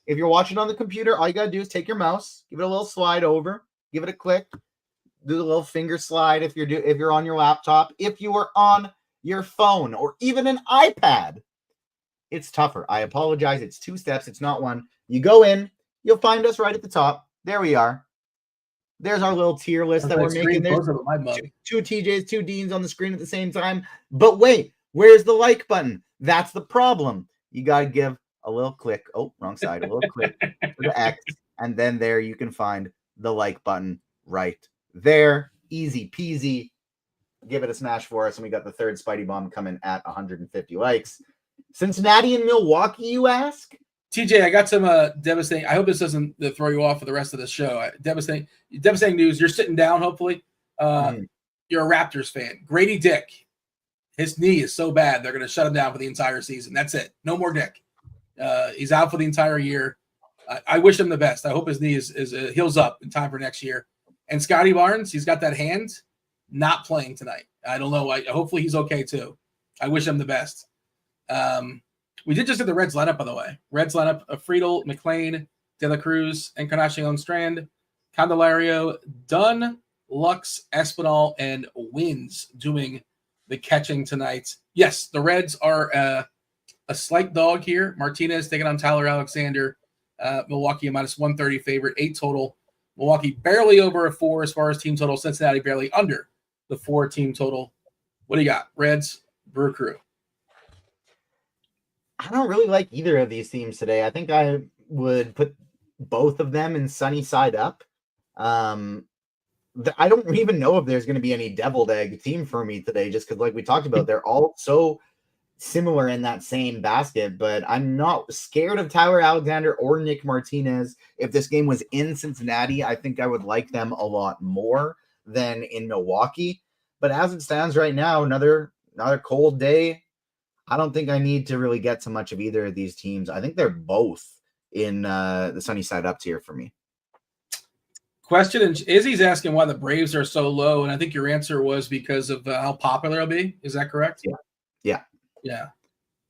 If you're watching on the computer, all you got to do is take your mouse, give it a little slide over, give it a click, do the little finger slide if you're on your laptop. If you are on your phone or even an iPad, it's tougher. I apologize. It's 2 steps. It's not one. You go in, you'll find us right at the top. There we are. There's our little tier list that we're making. There's two TJs, 2 Deans on the screen at the same time. But wait, where's the like button? That's the problem. You got to give a little click. Oh, wrong side. A little click to the X. And then there you can find the like button right there. Easy peasy. Give it a smash for us. And we got the 3rd Spidey Bomb coming at 150 likes. Cincinnati and Milwaukee, you ask? TJ, I got some devastating. I hope this doesn't throw you off for the rest of the show. Devastating news. You're sitting down, hopefully. You're a Raptors fan. Grady Dick, his knee is so bad, they're going to shut him down for the entire season. That's it. No more Dick. He's out for the entire year. I wish him the best. I hope his knee is heals up in time for next year. And Scotty Barnes, he's got that hand, not playing tonight. I don't know. Hopefully he's okay too. I wish him the best. We did just get the Reds lineup, by the way. Reds lineup of Friedel, McLean, De La Cruz, Encarnacion Strand, Candelario, Dunn, Lux, Espinal, and Wins doing the catching tonight. Yes, the Reds are a slight dog here. Martinez taking on Tyler Alexander. Milwaukee a minus 130 favorite, 8 total. Milwaukee barely over a 4 as far as team total. Cincinnati barely under the 4 team total. What do you got? Reds, Brew Crew. I don't really like either of these teams today. I think I would put both of them in sunny side up. I don't even know if there's going to be any deviled egg team for me today, just because like we talked about, they're all so similar in that same basket, but I'm not scared of Tyler Alexander or Nick Martinez. If this game was in Cincinnati, I think I would like them a lot more than in Milwaukee. But as it stands right now, another cold day. I don't think I need to really get to much of either of these teams. I think they're both in the sunny side up tier for me. Question, and Izzy's asking why the Braves are so low, and I think your answer was because of how popular they'll be. Is that correct? Yeah.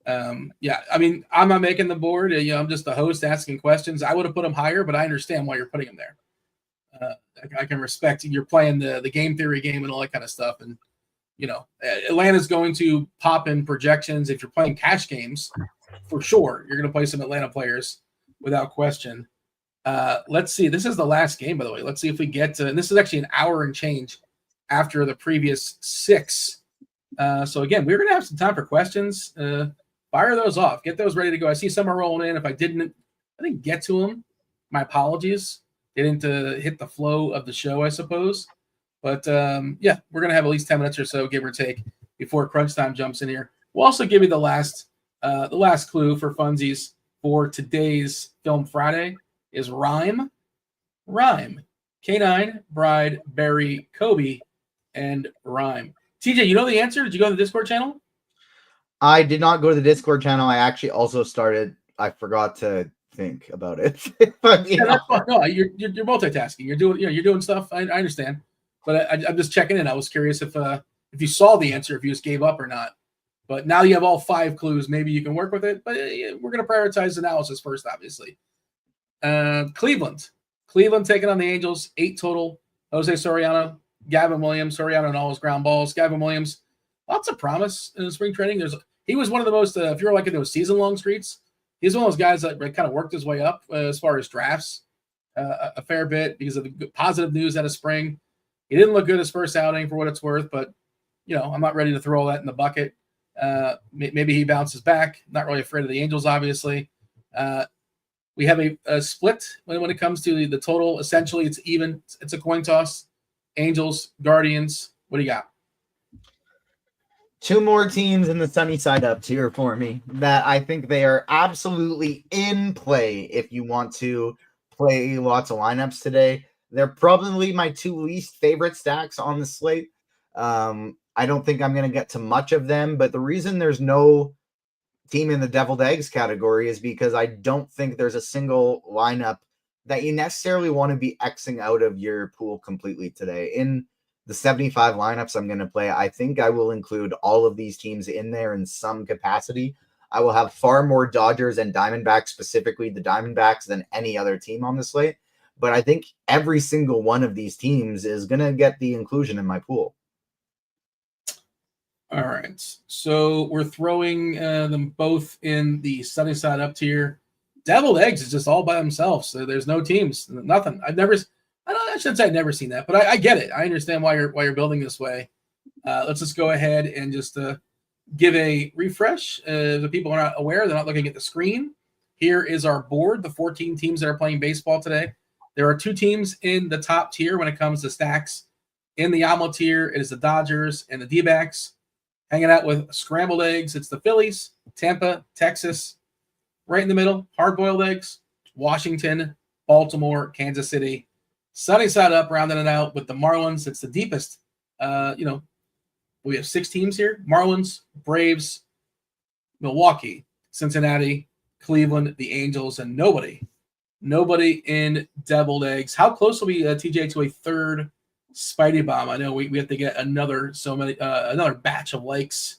I mean, I'm not making the board. I'm just the host asking questions. I would have put them higher, but I understand why you're putting them there. I can respect you're playing the game theory game and all that kind of stuff, and Atlanta's going to pop in projections. If you're playing cash games, for sure, you're going to play some Atlanta players without question. Let's see. This is the last game, by the way. Let's see if we get to – and this is actually an hour and change after the previous 6. So, again, we're going to have some time for questions. Fire those off. Get those ready to go. I see some are rolling in. If I didn't get to them, my apologies. They didn't hit the flow of the show, I suppose. But, we're going to have at least 10 minutes or so, give or take, before crunch time jumps in here. We'll also give you the last clue for funsies for today's Film Friday is Rhyme. K9, Bride, Barry, Kobe, and Rhyme. TJ, you know the answer? Did you go to the Discord channel? I did not go to the Discord channel. I actually also I forgot to think about it. That's fine. No, you're multitasking. You're doing stuff. I understand. But I'm just checking in. I was curious if you saw the answer, if you just gave up or not. But now you have all 5 clues. Maybe you can work with it. But we're going to prioritize analysis first, obviously. Cleveland taking on the Angels, 8 total. Jose Soriano, Gavin Williams, Soriano and all his ground balls. Gavin Williams, lots of promise in the spring training. He was one of the most, if you're like in those season-long streets, he's one of those guys that kind of worked his way up as far as drafts a fair bit because of the positive news out of spring. He didn't look good his first outing for what it's worth, but, I'm not ready to throw all that in the bucket. Maybe he bounces back. Not really afraid of the Angels, obviously. We have a split when it comes to the total. Essentially, it's even. It's a coin toss. Angels, Guardians. What do you got? 2 more teams in the sunny side up tier for me that I think they are absolutely in play if you want to play lots of lineups today. They're probably my 2 least favorite stacks on the slate. I don't think I'm going to get to much of them, but the reason there's no team in the deviled eggs category is because I don't think there's a single lineup that you necessarily want to be Xing out of your pool completely today. In the 75 lineups I'm going to play, I think I will include all of these teams in there in some capacity. I will have far more Dodgers and Diamondbacks, specifically the Diamondbacks, than any other team on the slate. But I think every single one of these teams is going to get the inclusion in my pool. All right. So we're throwing them both in the sunny side up tier. Deviled eggs is just all by themselves. So there's no teams, nothing. I shouldn't say I've never seen that, but I get it. I understand why you're building this way. Let's just go ahead and just give a refresh. The people are not aware, they're not looking at the screen. Here is our board, the 14 teams that are playing baseball today. There are 2 teams in the top tier when it comes to stacks. In the omelet tier, it is the Dodgers and the D-backs. Hanging out with scrambled eggs, it's the Phillies, Tampa, Texas. Right in the middle, hard-boiled eggs, Washington, Baltimore, Kansas City. Sunny side up, rounding it out with the Marlins. It's the deepest. We have 6 teams here. Marlins, Braves, Milwaukee, Cincinnati, Cleveland, the Angels, and nobody in deviled eggs. How close will we, TJ, to a third Spidey bomb? I know we have to get another batch of likes.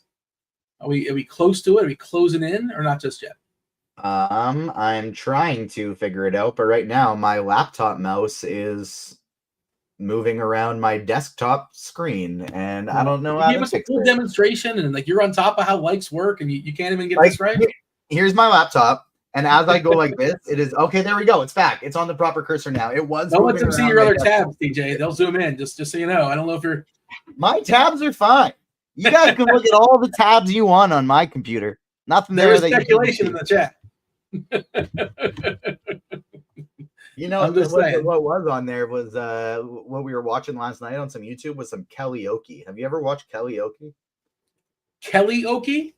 Are we close to it? Are we closing in or not just yet? I'm trying to figure it out, but right now my laptop mouse is moving around my desktop screen, and I don't know how to fix it. Give us a full demonstration, and like you're on top of how likes work, and you can't even get this right. Here's my laptop, and as I go like this, it is okay. There we go. It's back. It's on the proper cursor now. It was. Don't let them see your other tabs, DJ. They'll zoom in. Just so you know. I don't know if you're. My tabs are fine. You guys can look at all the tabs you want on my computer. Nothing there is speculation in the chat. You know, what was on there was what we were watching last night on some YouTube was some karaoke. Have you ever watched karaoke? Karaoke?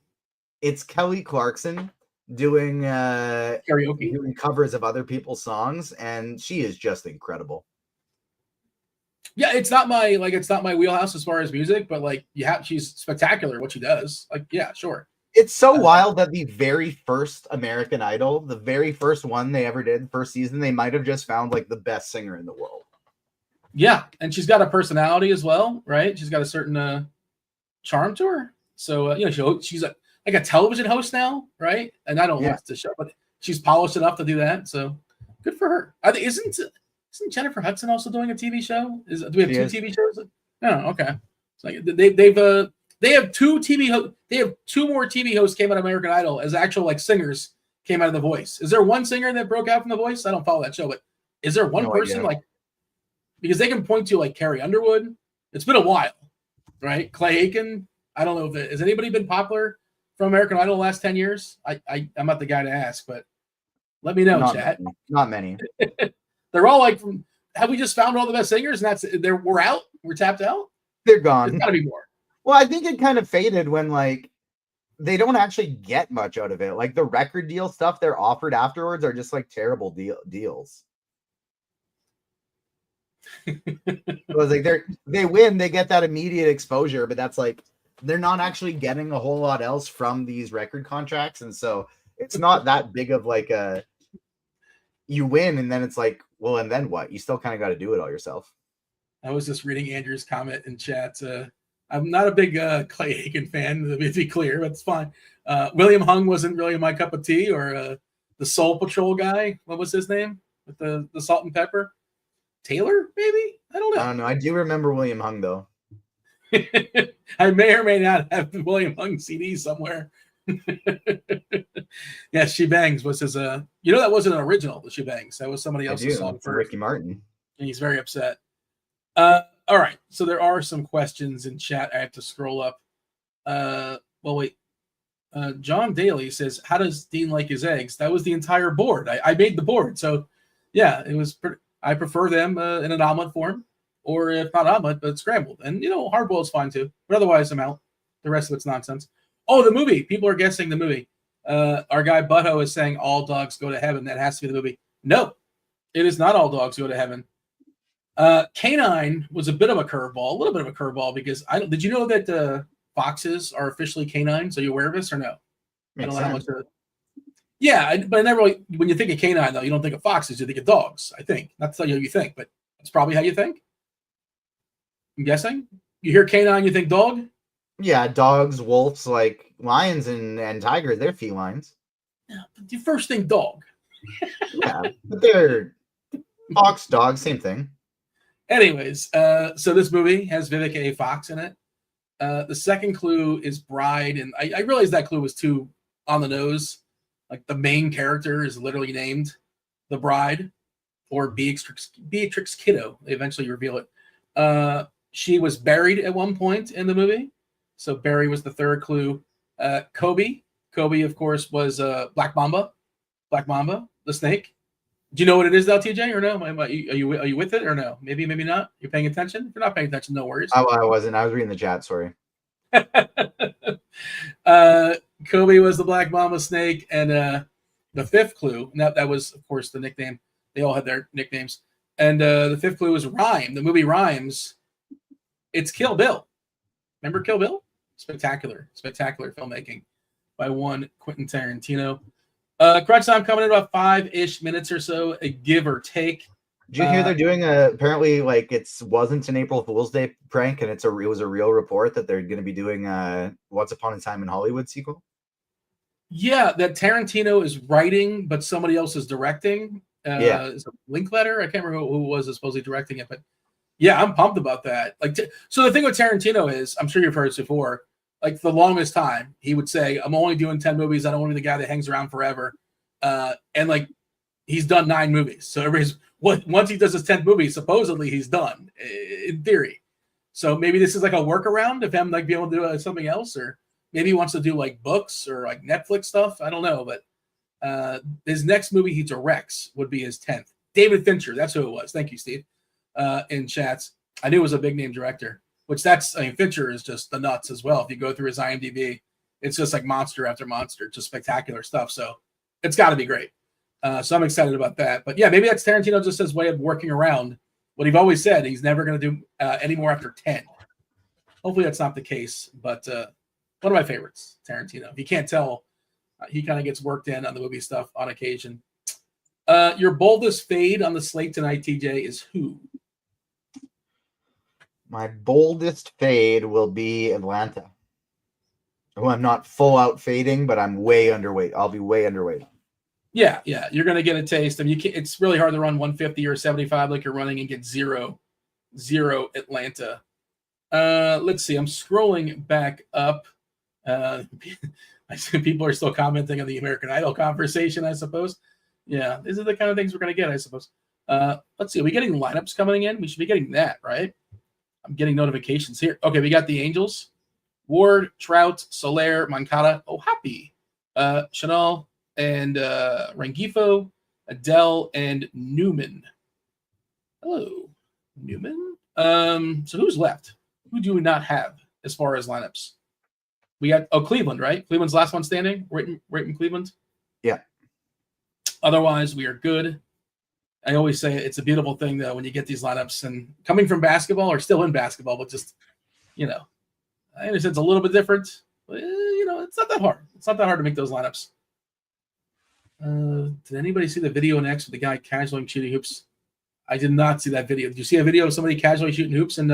It's Kelly Clarkson doing karaoke, doing covers of other people's songs, and she is just incredible. Yeah, it's not my wheelhouse as far as music, but like she's spectacular what she does. Like, yeah, sure. It's so wild that the very first American Idol, the very first one they ever did, first season, they might have just found like the best singer in the world. Yeah, and she's got a personality as well, right? She's got a certain charm to her. So she's like a television host now, right? And I don't watch the show, but she's polished enough to do that. So good for her. I think isn't Jennifer Hudson also doing a TV show? Do we have two TV shows? No, okay. It's like they have 2 TV hosts. They have 2 more TV hosts came out of American Idol as actual like singers came out of The Voice. Is there one singer that broke out from The Voice? I don't follow that show, but is there one person like because they can point to like Carrie Underwood? It's been a while, right? Clay Aiken. I don't know if has anybody been popular from American Idol the last 10 years? I'm not the guy to ask, but let me know, chat. Not many. They're all like have we just found all the best singers and we're out? We're tapped out? They're gone. There's gotta be more. Well, I think it kind of faded when like they don't actually get much out of it. Like the record deal stuff they're offered afterwards are just like terrible deals. It was like they win, they get that immediate exposure, but that's like they're not actually getting a whole lot else from these record contracts, and so it's not that big of like a you win and then it's like, well, and then what? You still kind of got to do it all yourself. I was just reading Andrew's comment in chat. I'm not a big Clay Aiken fan, to be clear, but it's fine. William Hung wasn't really my cup of tea, or the Soul Patrol guy. What was his name? With the salt and pepper? Taylor, maybe? I don't know. I don't know. I do remember William Hung, though. I may or may not have the William Hung CD somewhere. Yeah, She Bangs was his that wasn't an original, the She Bangs. That was somebody else's song for Ricky Martin. And he's very upset. All right, so there are some questions in chat. I have to scroll up. Wait. John Daly says, how does Dean like his eggs? That was the entire board. I made the board. So, yeah, it was I prefer them in an omelet form, or if not omelet, but scrambled. And, hard-boiled is fine too. But otherwise, I'm out. The rest of it's nonsense. Oh, the movie. People are guessing the movie. Our guy Butto is saying All Dogs Go to Heaven. That has to be the movie. No, it is not All Dogs Go to Heaven. Canine was a bit of a curveball, because did you know that foxes are officially canine? So you aware of this or no? Makes sense. But I never really, when you think of canine though, you don't think of foxes, you think of dogs. I think not to tell you how you think, but that's probably how you think. I'm guessing you hear canine, you think dog. Yeah, dogs, wolves, like lions and tigers, they're felines. Yeah, but the first thing, dog. Yeah, but they're fox, dog, same thing. Anyways, so this movie has Vivica A. Fox in it. The second clue is bride, and I realized that clue was too on the nose. Like the main character is literally named the bride, or Beatrix Kiddo. They eventually reveal it. She was buried at one point in the movie, so Barry was the third clue. Kobe, of course, was Black Mamba, the snake. Do you know what it is, though, TJ, or no? Are you with it, or no? Maybe not. You're paying attention. If you're not paying attention, no worries. I wasn't. I was reading the chat. Sorry. Kobe was the Black Mamba snake, and the fifth clue. And that was, of course, the nickname. They all had their nicknames. And the fifth clue was Rhyme. The movie Rhymes. It's Kill Bill. Remember Kill Bill? Spectacular filmmaking by one Quentin Tarantino. Crunch time coming in about 5-ish minutes or so, a give or take. Did you hear they're doing apparently like wasn't an April Fool's Day prank, and it was a real report that they're going to be doing Once Upon a Time in Hollywood sequel? Yeah, that Tarantino is writing, but somebody else is directing. Is it Linkletter? I can't remember who was supposedly directing it, but yeah, I'm pumped about that. Like, so the thing with Tarantino is, I'm sure you've heard this before. Like the longest time, he would say, "I'm only doing 10 movies. I don't want to be the guy that hangs around forever." And like, he's done 9 movies. So once he does his 10th movie, supposedly he's done in theory. So maybe this is like a workaround of him like being able to do something else, or maybe he wants to do like books or like Netflix stuff. I don't know, but his next movie he directs would be his 10th. David Fincher, that's who it was. Thank you, Steve. In chats, I knew it was a big name director. Fincher is just the nuts as well. If you go through his IMDb, it's just like monster after monster, just spectacular stuff. So it's got to be great. So I'm excited about that. But yeah, maybe that's Tarantino just his way of working around what he's always said. He's never going to do any more after 10. Hopefully that's not the case. But one of my favorites, Tarantino. If you can't tell, he kind of gets worked in on the movie stuff on occasion. Your boldest fade on the slate tonight, TJ, is who? My boldest fade will be Atlanta. Who I'm not full out fading, but I'm way underweight. I'll be way underweight. Yeah. You're going to get a taste. I mean, it's really hard to run 150 or 75 like you're running and get zero Atlanta. Let's see. I'm scrolling back up. I see people are still commenting on the American Idol conversation, I suppose. Yeah, these are the kind of things we're going to get, I suppose. Let's see. Are we getting lineups coming in? We should be getting that, right? I'm getting notifications here. Okay, we got the Angels. Ward, Trout, Soler, Moncada, Happy, Chanel, and Rengifo, Adele, and Newman. Hello, Newman. So who's left? Who do we not have as far as lineups? We got Cleveland, right? Cleveland's last one standing, right in Cleveland. Yeah. Otherwise, we are good. I always say it's a beautiful thing though when you get these lineups and coming from basketball or still in basketball, but just I understand it's a little bit different, but it's not that hard. It's not that hard to make those lineups. Did anybody see the video next with the guy casually shooting hoops? I did not see that video. Did you see a video of somebody casually shooting hoops in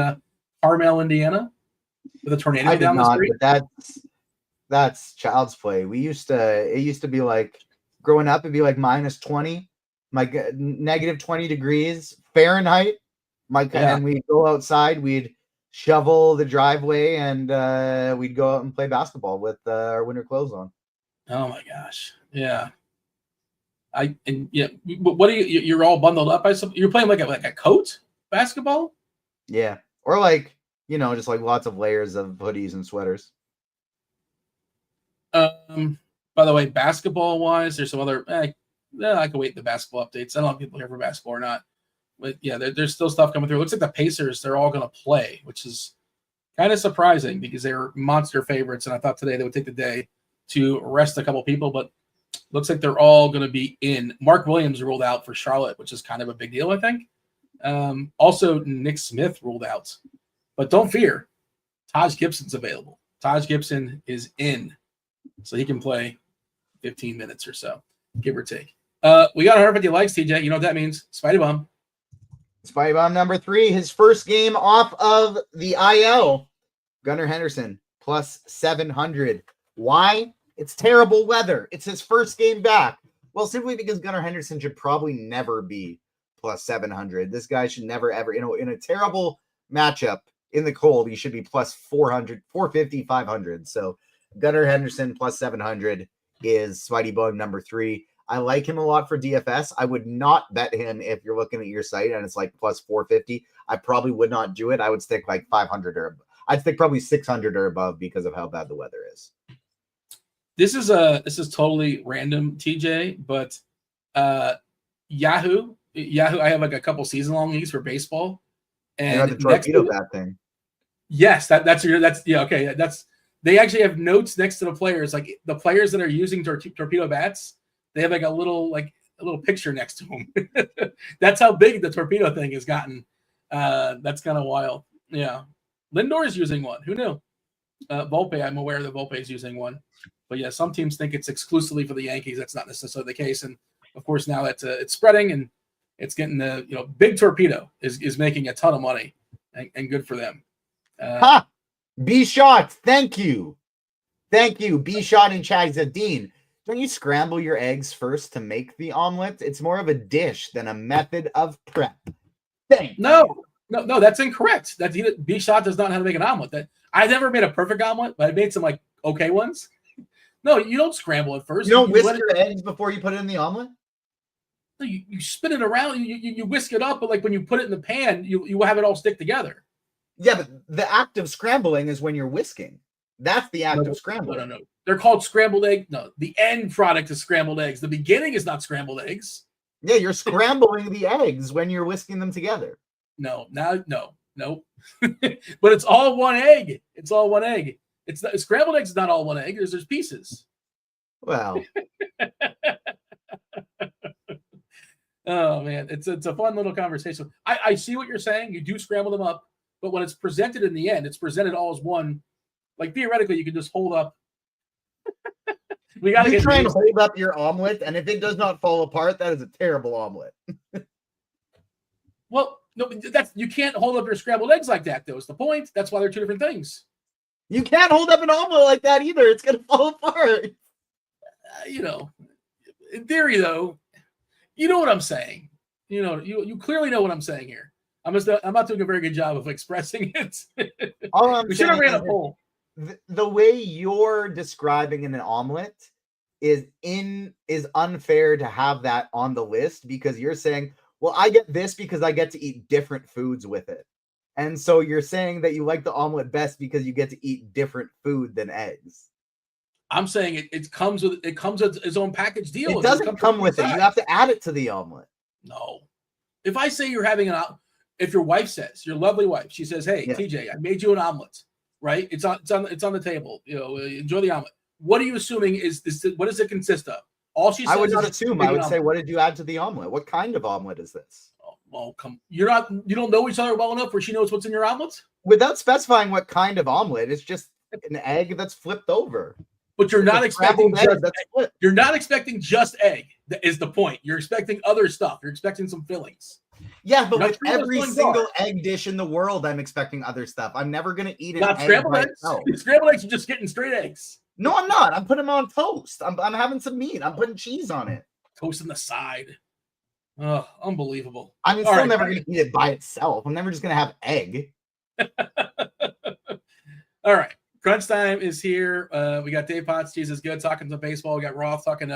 Carmel, Indiana, with a tornado down the street? But that's child's play. It used to be like growing up. It'd be like -20, negative 20 degrees Fahrenheit. And we'd go outside. We'd shovel the driveway and we'd go out and play basketball with our winter clothes on. Oh my gosh. Yeah. What are you? You're all bundled up. You're playing like a coat basketball. Yeah, or just like lots of layers of hoodies and sweaters. By the way, basketball wise, there's some other. I can wait the basketball updates. I don't know if people here for basketball or not, but yeah, there's still stuff coming through. It looks like the Pacers, they're all going to play, which is kind of surprising because they're monster favorites, and I thought today they would take the day to rest a couple people, but looks like they're all going to be in. Mark Williams ruled out for Charlotte, which is kind of a big deal, I think. Also, Nick Smith ruled out. But don't fear, Taj Gibson's available. Taj Gibson is in, so he can play 15 minutes or so, give or take. We got 150 likes, TJ. You know what that means. Spidey Bomb. Spidey Bomb number 3, his first game off of the IL. Gunnar Henderson, plus 700. Why? It's terrible weather. It's his first game back. Well, simply because Gunnar Henderson should probably never be plus 700. This guy should never, ever, in a terrible matchup in the cold, he should be plus 400, 450, 500. So Gunnar Henderson plus 700 is Smitey Bone number 3. I like him a lot for DFS. I would not bet him if you're looking at your site and it's like plus 450. I probably would not do it. I would stick like 500 or I'd stick probably 600 or above because of how bad the weather is. This is totally random, TJ, but Yahoo, I have like a couple season long leagues for baseball. And the torpedo bat thing. Yes, that's okay. They actually have notes next to the players, like the players that are using torpedo bats. They have like a little picture next to them. That's how big the torpedo thing has gotten. That's kind of wild. Yeah, Lindor is using one. Who knew? Volpe, I'm aware that Volpe is using one. But yeah, some teams think it's exclusively for the Yankees. That's not necessarily the case. And of course, now that it's spreading and it's getting big torpedo is making a ton of money and good for them. B-Shot, thank you. B-Shot in chat said, Dean, don't you scramble your eggs first to make the omelet? It's more of a dish than a method of prep. No, that's incorrect. B-Shot does not know how to make an omelet. I never made a perfect omelet, but I made some like okay ones. No, you don't scramble it first. You don't whisk your eggs before you put it in the omelet? No, you spin it around. You whisk it up, but like when you put it in the pan, you have it all stick together. Yeah, but the act of scrambling is when you're whisking. That's the act of scrambling. No. They're called scrambled egg. No, the end product is scrambled eggs. The beginning is not scrambled eggs. Yeah, you're scrambling the eggs when you're whisking them together. No. But it's all one egg. It's all one egg. It's not, scrambled eggs is not all one egg. There's pieces. Well. Oh man, it's a fun little conversation. I see what you're saying. You do scramble them up, but when it's presented in the end, it's presented all as one. Like theoretically, you can just hold up. We got to try and hold up your omelet, and if it does not fall apart, that is a terrible omelet. Well, no, you can't hold up your scrambled eggs like that. Though is the point. That's why they're two different things. You can't hold up an omelet like that either. It's going to fall apart. In theory, though, you know what I'm saying. You clearly know what I'm saying here. I'm not doing a very good job of expressing it. We should have ran a poll. The way you're describing an omelet is unfair to have that on the list because you're saying, well, I get this because I get to eat different foods with it. And so you're saying that you like the omelet best because you get to eat different food than eggs. I'm saying it comes with its own package deal. It doesn't come with it. You have to add it to the omelet. No. If I say you're having if your wife says, your lovely wife, she says, "Hey, yeah. TJ, I made you an omelet." Right? It's on the table. Enjoy the omelet. What are you assuming is this? What does it consist of? All she says. I would not assume. I would say, what did you add to the omelet? What kind of omelet is this? Oh, well, you don't know each other well enough where she knows what's in your omelet? Without specifying what kind of omelet, it's just an egg that's flipped over. But you're not expecting just egg. That is the point. You're expecting other stuff. You're expecting some fillings. Yeah, but with every single egg dish in the world, I'm expecting other stuff. I'm never going to eat an egg scrambled eggs. Scrambled eggs are just getting straight eggs. No, I'm not. I'm putting them on toast. I'm having some meat. I'm putting cheese on it. Toast on the side. Oh, unbelievable. I'm still never going to eat it by itself. I'm never just going to have egg. All right. Crunch time is here. We got Dave Potts, Cheeseisgood, talking some baseball. We got Roth talking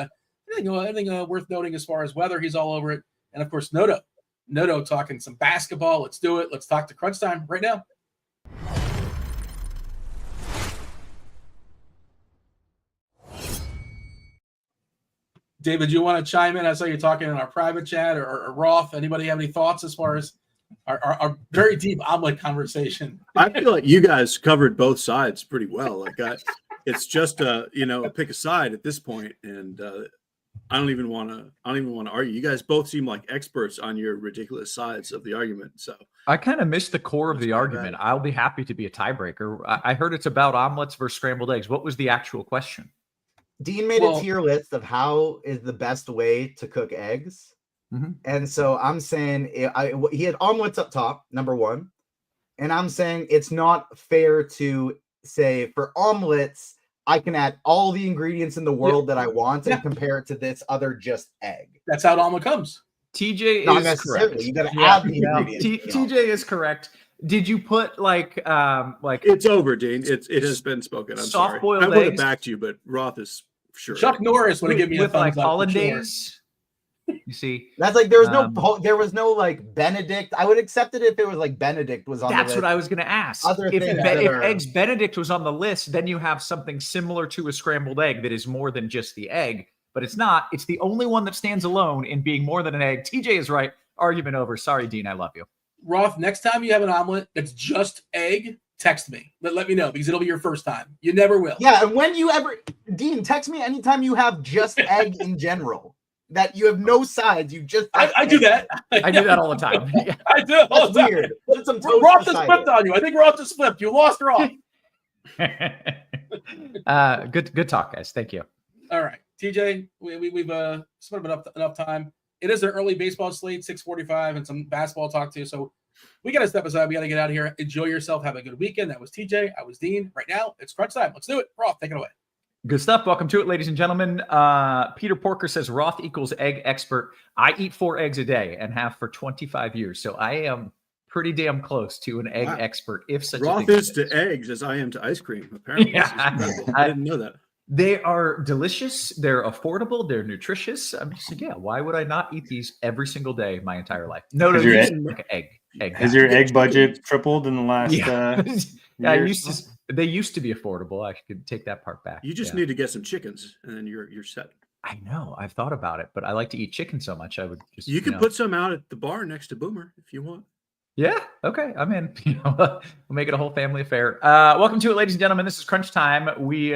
anything worth noting as far as weather. He's all over it. And, of course, Noto talking some basketball. Let's do it. Let's talk to Crunch Time right now. David, you want to chime in? I saw you talking in our private chat or Roth. Anybody have any thoughts as far as our very deep omelet conversation? I feel like you guys covered both sides pretty well. Like it's just a pick a side at this point, and I don't even want to argue. You guys both seem like experts on your ridiculous sides of the argument. So I kind of missed the core of the argument. I'll be happy to be a tiebreaker. I heard it's about omelets versus scrambled eggs. What was the actual question? Dean made a tier list of how is the best way to cook eggs. Mm-hmm. And so I'm saying he had omelets up top, number one. And I'm saying it's not fair to say for omelets, I can add all the ingredients in the world that I want and compare it to this other just egg. That's how an omelet comes. TJ Not is necessarily. correct. You got to add the ingredients. TJ is correct. Did you put like it's over, Dean. It has been spoken. I'm sorry. Soft-boiled I would have eggs? backed you, but Roth is sure. Chuck Norris would have given me a with like thumbs up for hollandaise? You see, That's like there was no like Benedict. I would accept it if it was like Benedict was on the list. that's what I was going to ask. Other If things that are- Eggs Benedict was on the list, then you have something similar to a scrambled egg that is more than just the egg, but it's not. It's the only one that stands alone in being more than an egg. TJ is right. Argument over. Sorry, Dean. I love you. Roth, next time you have an omelet that's just egg, text me. Let me know because it'll be your first time. You never will. Yeah, and when you ever, Dean, text me anytime you have just egg in general. That you have no sides, you just. I do that. I do that all the time. Yeah. I do it all That's the time. weird. Put some toast Roth just beside flipped it. on you. I think Roth just flipped. You lost Roth. Good talk, guys. Thank you. All right, TJ, we've spent enough time. It is an early baseball slate, 6:45, and some basketball to talk to. So we got to step aside. We got to get out of here. Enjoy yourself. Have a good weekend. That was TJ. I was Dean. Right now, it's crunch time. Let's do it. Roth, take it away. Good stuff. Welcome to it, ladies and gentlemen. Peter Porker says Roth equals egg expert. I eat 4 eggs a day and have for 25 years. So I am pretty damn close to an egg expert, if such Roth a thing is to eggs as I am to ice cream, apparently. Yeah. I didn't know that. They are delicious. They're affordable. They're nutritious. I'm just yeah. Why would I not eat these every single day my entire life? No, Has you your just like egg. Has your egg budget tripled in the last? Yeah, years? they used to be affordable. I could take that part back. You just need to get some chickens, and then you're set. I know. I've thought about it, but I like to eat chicken so much. I would just. You can put some out at the bar next to Boomer if you want. Yeah. Okay. I'm in. We'll make it a whole family affair. Welcome to it, ladies and gentlemen. This is Crunch Time. We,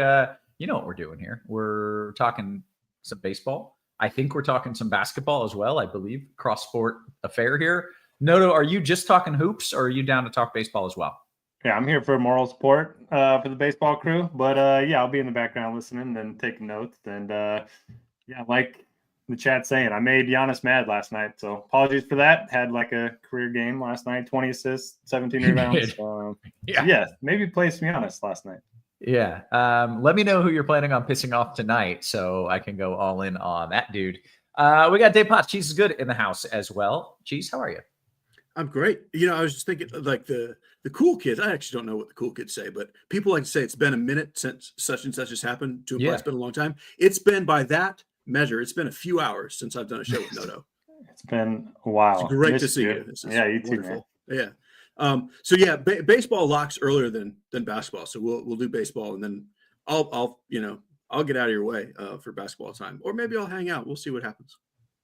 you know what we're doing here. We're talking some baseball. I think we're talking some basketball as well. I believe cross sport affair here. Noto, are you just talking hoops, or are you down to talk baseball as well? Yeah, I'm here for moral support for the baseball crew, but yeah, I'll be in the background listening and taking notes. And yeah, like the chat saying, I made Giannis mad last night, so apologies for that. Had like a career game last night, 20 assists, 17 rebounds. Yeah, maybe play some Giannis last night. Yeah. Let me know who you're planning on pissing off tonight so I can go all in on that dude. We got Dave Potts, Cheeseisgood in the house as well. Cheese, how are you? I'm great. You know, I was just thinking like the cool kids. I actually don't know what the cool kids say, but people like to say it's been a minute since such and such has happened. To imply it's been a long time. It's been, by that measure, it's been a few hours since I've done a show with Noto. It's been a while. It's great to see you. This is you too, wonderful. Man. Yeah. So yeah, baseball locks earlier than basketball. So we'll do baseball, and then I'll get out of your way for basketball time, or maybe I'll hang out. We'll see what happens.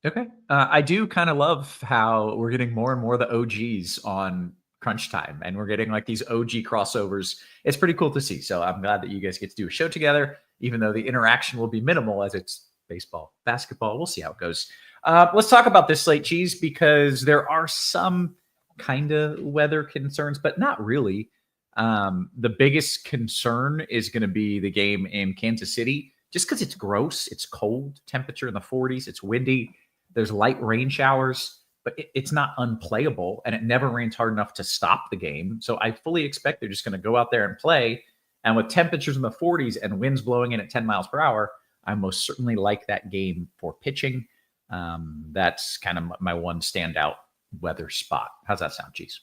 Okay. I do kind of love how we're getting more and more of the OGs on Crunch Time, and we're getting like these OG crossovers. It's pretty cool to see. So I'm glad that you guys get to do a show together, even though the interaction will be minimal as it's baseball, basketball. We'll see how it goes. Let's talk about this slate, Cheese, because there are some kind of weather concerns, but not really. The biggest concern is going to be the game in Kansas City, just because it's gross. It's cold, temperature in the 40s. It's windy. There's light rain showers, but it's not unplayable, and it never rains hard enough to stop the game. So I fully expect they're just going to go out there and play. And with temperatures in the 40s and winds blowing in at 10 miles per hour, I most certainly like that game for pitching. That's kind of my one standout weather spot. How's that sound, Cheese?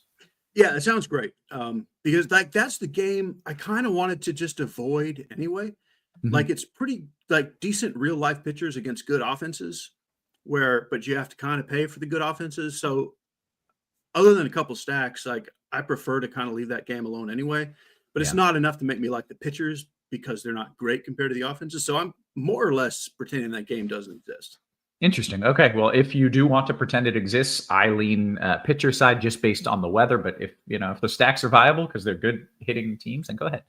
Yeah, it sounds great. Because like that's the game I kind of wanted to just avoid anyway. Mm-hmm. Like it's pretty like decent real life pitchers against good offenses, but you have to kind of pay for the good offenses. So other than a couple stacks, like I prefer to kind of leave that game alone anyway. But it's not enough to make me like the pitchers because they're not great compared to the offenses. So I'm more or less pretending that game doesn't exist. Interesting. Okay. Well, if you do want to pretend it exists, I lean pitcher side just based on the weather. But if the stacks are viable because they're good hitting teams, then go ahead.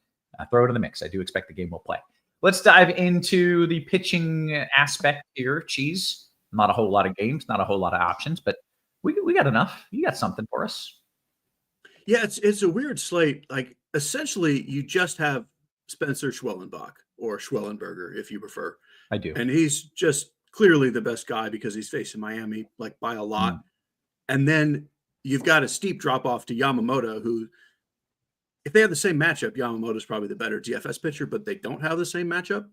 Throw it in the mix. I do expect the game will play. Let's dive into the pitching aspect here. Cheese. Not a whole lot of games, not a whole lot of options, but we got enough. You got something for us. Yeah, it's a weird slate. Like essentially you just have Spencer Schwellenbach or Schwellenberger, if you prefer. I do. And he's just clearly the best guy because he's facing Miami like by a lot. And then you've got a steep drop off to Yamamoto, who if they have the same matchup, Yamamoto is probably the better DFS pitcher, but they don't have the same matchup.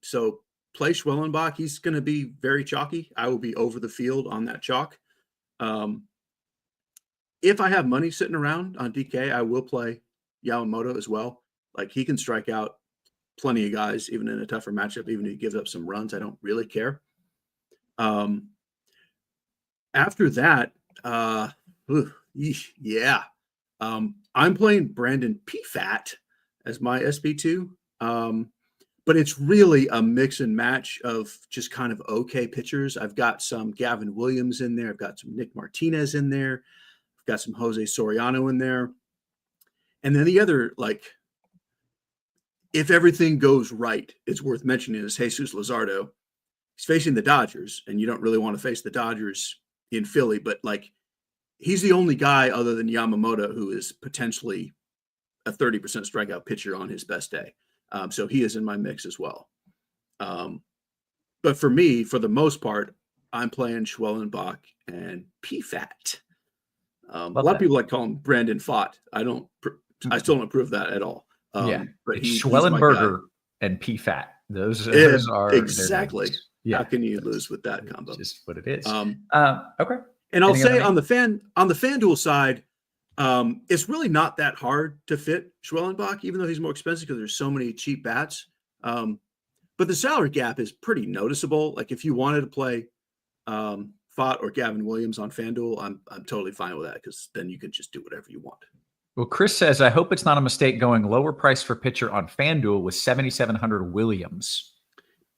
So play Schwellenbach. He's going to be very chalky. I will be over the field on that chalk. If I have money sitting around on DK, I will play Yamamoto as well. Like, he can strike out plenty of guys, even in a tougher matchup, even if he gives up some runs. I don't really care. After that, I'm playing Brandon Pfaadt as my SB2. But it's really a mix and match of just kind of okay pitchers. I've got some Gavin Williams in there. I've got some Nick Martinez in there. I've got some Jose Soriano in there. And then the other, like, if everything goes right, it's worth mentioning is Jesus Luzardo. He's facing the Dodgers, and you don't really want to face the Dodgers in Philly, but like, he's the only guy other than Yamamoto who is potentially a 30% strikeout pitcher on his best day. So he is in my mix as well. But for me, for the most part, I'm playing Schwellenbach and Pfaadt. A lot of people like call him Brandon Pfaadt. I still don't approve that at all. But Schwellenberger and Pfaadt. Those are exactly. How can you lose with that combo? Just what it is. Okay. And I'll say on the FanDuel side, it's really not that hard to fit Schwellenbach, even though he's more expensive because there's so many cheap bats. But the salary gap is pretty noticeable. Like, if you wanted to play Pfaadt or Gavin Williams on FanDuel, I'm totally fine with that, because then you can just do whatever you want. Well, Chris says, I hope it's not a mistake going lower price for pitcher on FanDuel with 7,700 Williams.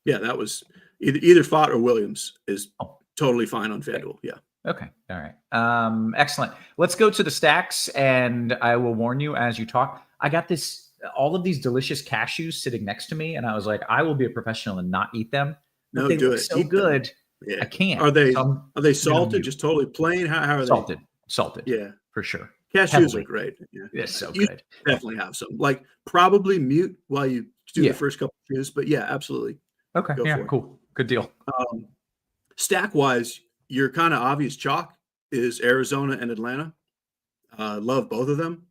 Yeah, that was either Pfaadt or Williams is totally fine on FanDuel. Yeah. Okay. All right. Excellent. Let's go to the stacks, and I will warn you as you talk. I got all of these delicious cashews sitting next to me, and I was like, I will be a professional and not eat them. No, they do look it. so Eat good. them. Yeah. I can't. Are they salted? Just totally plain? How are salted? they? Salted. Yeah, for sure. Cashews Heavily. are great. Yeah. It's so You good. definitely have some. Like, probably mute while you do the first couple of chews, but yeah, absolutely. Okay. Go for it. Cool. Good deal. Stack wise, your kind of obvious chalk is Arizona and Atlanta. Love both of them.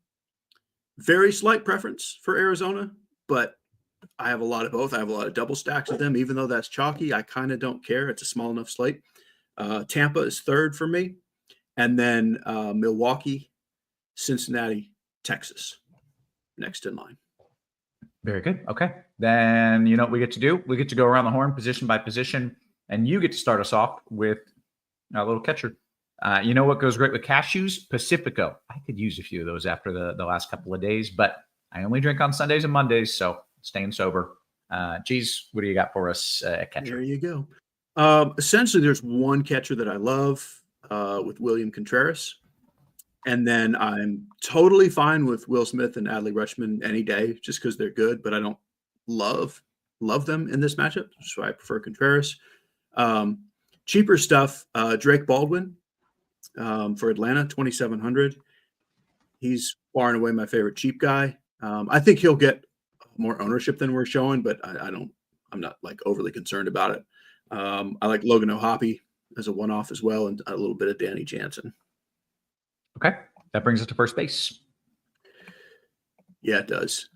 Very slight preference for Arizona, but I have a lot of both. I have a lot of double stacks of them. Even though that's chalky, I kind of don't care. It's a small enough slate. Tampa is third for me. And then Milwaukee, Cincinnati, Texas, next in line. Very good. Okay. Then you know what we get to do? We get to go around the horn position by position, and you get to start us off with a little catcher. You know what goes great with cashews? Pacifico. I could use a few of those after the last couple of days, but I only drink on Sundays and Mondays, so staying sober. Geez, what do you got for us, catcher? There you go. Essentially, there's one catcher that I love with William Contreras. And then I'm totally fine with Will Smith and Adley Rutschman any day, just because they're good, but I don't love them in this matchup. So I prefer Contreras. Cheaper stuff, Drake Baldwin for Atlanta, 2,700. He's far and away my favorite cheap guy. I think he'll get more ownership than we're showing, but I'm not like overly concerned about it. I like Logan O'Hoppe as a one-off as well, and a little bit of Danny Jansen. Okay. That brings us to first base. Yeah, it does.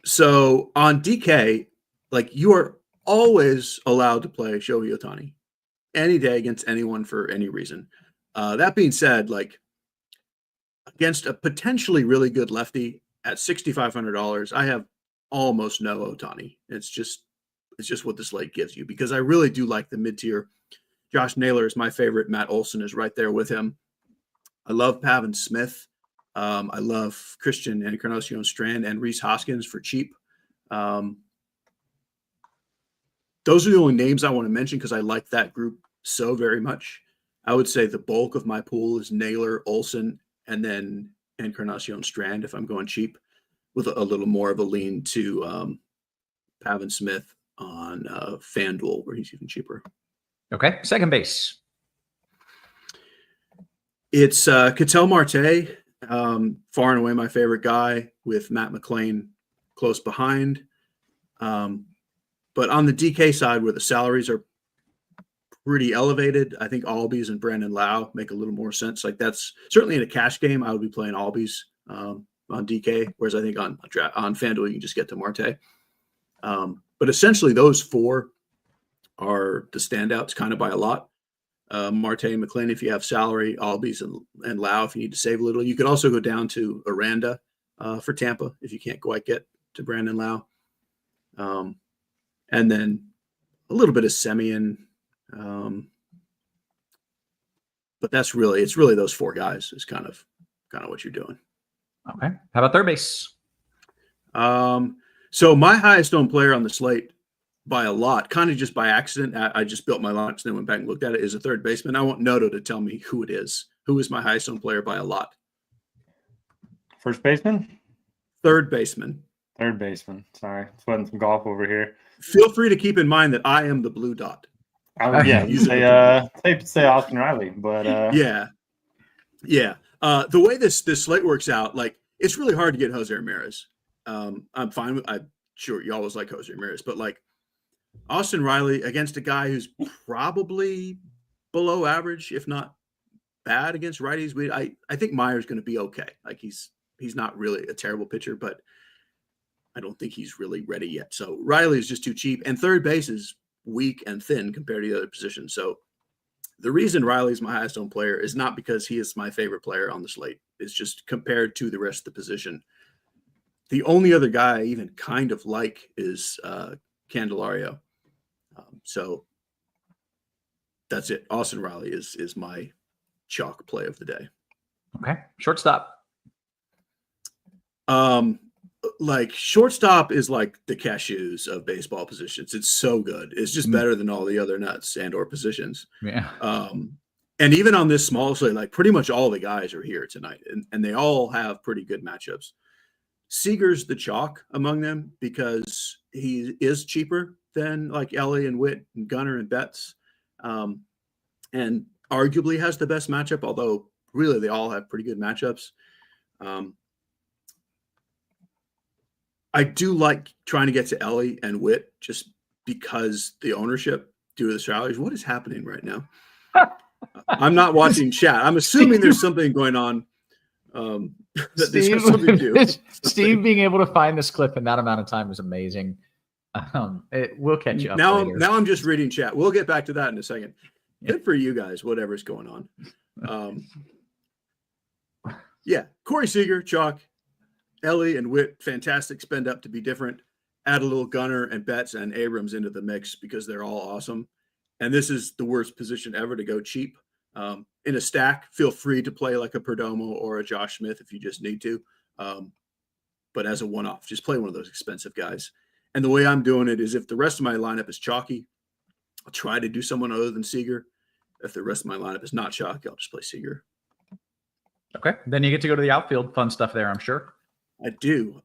So on DK, like, you are always allowed to play Shohei Ohtani any day against anyone for any reason. That being said, like, against a potentially really good lefty at $6,500, I have almost no Ohtani. It's just what the slate gives you, because I really do like the mid-tier. Josh Naylor is my favorite. Matt Olson is right there with him. I love Pavin Smith. I love Christian Encarnacion Strand and Rhys Hoskins for cheap. Those are the only names I want to mention because I like that group so very much. I would say the bulk of my pool is Naylor, Olson, and then Encarnacion Strand if I'm going cheap, with a little more of a lean to Pavin Smith on FanDuel, where he's even cheaper. Okay. Second base. It's Ketel Marte, far and away my favorite guy, with Matt McClain close behind. But on the DK side, where the salaries are pretty elevated, I think Albies and Brandon Lau make a little more sense. Like, that's certainly in a cash game, I would be playing Albies on DK, whereas I think on FanDuel you can just get to Marte. But essentially those 4 are the standouts kind of by a lot. Marte and McClain if you have salary, Albies and Lau if you need to save a little. You could also go down to Aranda for Tampa if you can't quite get to Brandon Lau. And then a little bit of Semien. But it's really those 4 guys is kind of what you're doing. Okay. How about third base? So my highest owned player on the slate by a lot, kind of just by accident, I just built my lineups and then went back and looked at it, is a third baseman. I want Noto to tell me who it is. Who is my highest owned player by a lot? First baseman? Third baseman. Third baseman. Sorry. Sweating some golf over here. Feel free to keep in mind that I am the blue dot. Yeah, you say safe to say Austin Riley, but yeah. The way this slate works out, like it's really hard to get Jose Ramirez. I'm fine with. I'm sure you always like Jose Ramirez, but like Austin Riley against a guy who's probably below average, if not bad against righties. I think Meyer's going to be okay. Like he's not really a terrible pitcher, but I don't think he's really ready yet. So Riley is just too cheap, and third base is weak and thin compared to the other positions. So the reason Riley's my highest owned player is not because he is my favorite player on the slate. It's just compared to the rest of the position. The only other guy I even kind of like is Candelario. So that's it. Austin Riley is my chalk play of the day. Okay. Shortstop. Like shortstop is like the cashews of baseball positions. It's so good. It's just better than all the other nuts and or positions. Yeah. And even on this small slate, like pretty much all the guys are here tonight, and they all have pretty good matchups. Seager's the chalk among them because he is cheaper than like Ellie and Witt and Gunnar and Betts, and arguably has the best matchup, although really they all have pretty good matchups. I do like trying to get to Ellie and Witt just because the ownership due to the salaries. What is happening right now? I'm not watching chat. I'm assuming there's something going on. That this has something to do. Steve being able to find this clip in that amount of time is amazing. It will catch you up later. Now I'm just reading chat. We'll get back to that in a second. Good for you guys, whatever's going on. Yeah, Corey Seager, chalk. Ellie and Witt, fantastic. Spend up to be different. Add a little Gunnar and Betts and Abrams into the mix because they're all awesome. And this is the worst position ever to go cheap. In a stack, feel free to play like a Perdomo or a Josh Smith if you just need to. But as a one-off, just play one of those expensive guys. And the way I'm doing it is if the rest of my lineup is chalky, I'll try to do someone other than Seager. If the rest of my lineup is not chalky, I'll just play Seager. Okay. Then you get to go to the outfield. Fun stuff there, I'm sure. I do.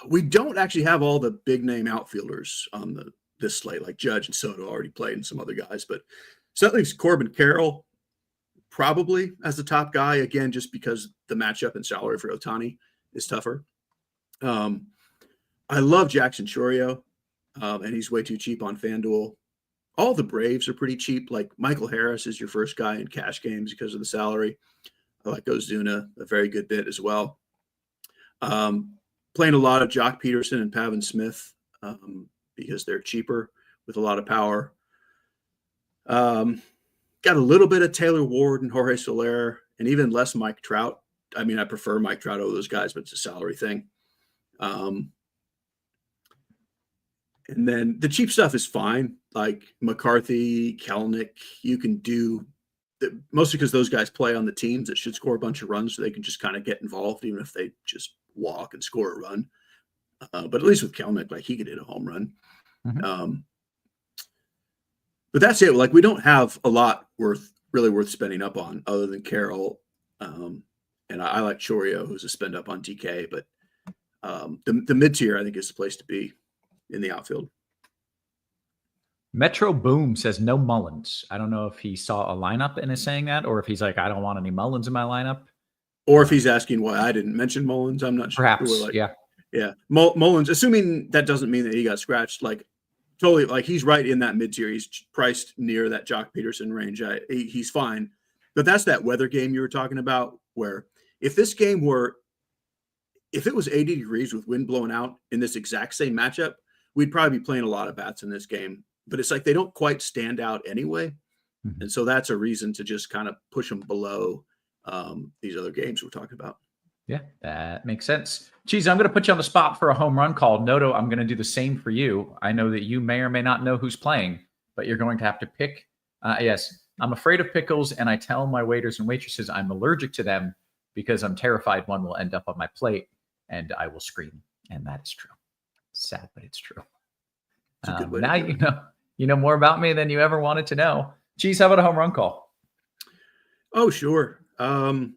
We don't actually have all the big name outfielders on this slate, like Judge and Soto already played and some other guys, but so that leaves Corbin Carroll probably as the top guy, again, just because the matchup and salary for Ohtani is tougher. I love Jackson Chourio, and he's way too cheap on FanDuel. All the Braves are pretty cheap. Like Michael Harris is your first guy in cash games because of the salary. I like Ozuna a very good bit as well. Playing a lot of Jock Peterson and Pavin Smith because they're cheaper with a lot of power. Got a little bit of Taylor Ward and Jorge Soler and even less Mike Trout. I mean, I prefer Mike Trout over those guys, but it's a salary thing. And then the cheap stuff is fine, like McCarthy, Kelenic. You can do mostly because those guys play on the teams that should score a bunch of runs, so they can just kind of get involved, even if they just walk and score a run. But at least with Kelenic, like he could hit a home run. Mm-hmm. But that's it. Like we don't have a lot really worth spending up on other than Carroll. And I like Chourio, who's a spend up on DK, but the mid tier I think is the place to be in the outfield. Metro Boom says no Mullins. I don't know if he saw a lineup and is saying that, or if he's like, I don't want any Mullins in my lineup. Or if he's asking why I didn't mention Mullins. I'm not sure. Perhaps, yeah. Mullins, assuming that doesn't mean that he got scratched, like totally, like he's right in that mid tier. He's priced near that Jock Peterson range. He's fine. But that's that weather game you were talking about, where if this game were if it was 80 degrees with wind blowing out in this exact same matchup, we'd probably be playing a lot of bats in this game. But it's like they don't quite stand out anyway. And so that's a reason to just kind of push them below these other games we're talking about. Yeah, that makes sense. Cheese, I'm going to put you on the spot for a home run call. Noto, I'm going to do the same for you. I know that you may or may not know who's playing, but you're going to have to pick. Yes, I'm afraid of pickles, and I tell my waiters and waitresses I'm allergic to them because I'm terrified one will end up on my plate, and I will scream. And that is true. Sad, but it's true. Now you know more about me than you ever wanted to know. Cheese, how about a home run call? Oh, sure. On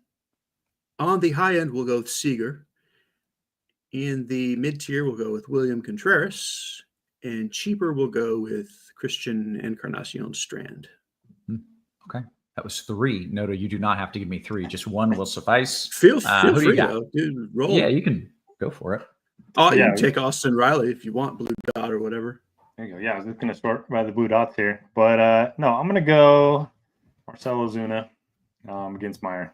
the high end, we'll go with Seager. In the mid-tier, we'll go with William Contreras. And cheaper, we'll go with Christian Encarnacion Strand. Okay. That was 3. Noto, you do not have to give me 3. Just 1 will suffice. Feel free, though, dude. Roll. Yeah, you can go for it. Oh, you can take Austin Riley if you want, blue dot or whatever. There you go. Yeah, I was just going to sort by the blue dots here. But no, I'm going to go Marcell Ozuna against Meyer.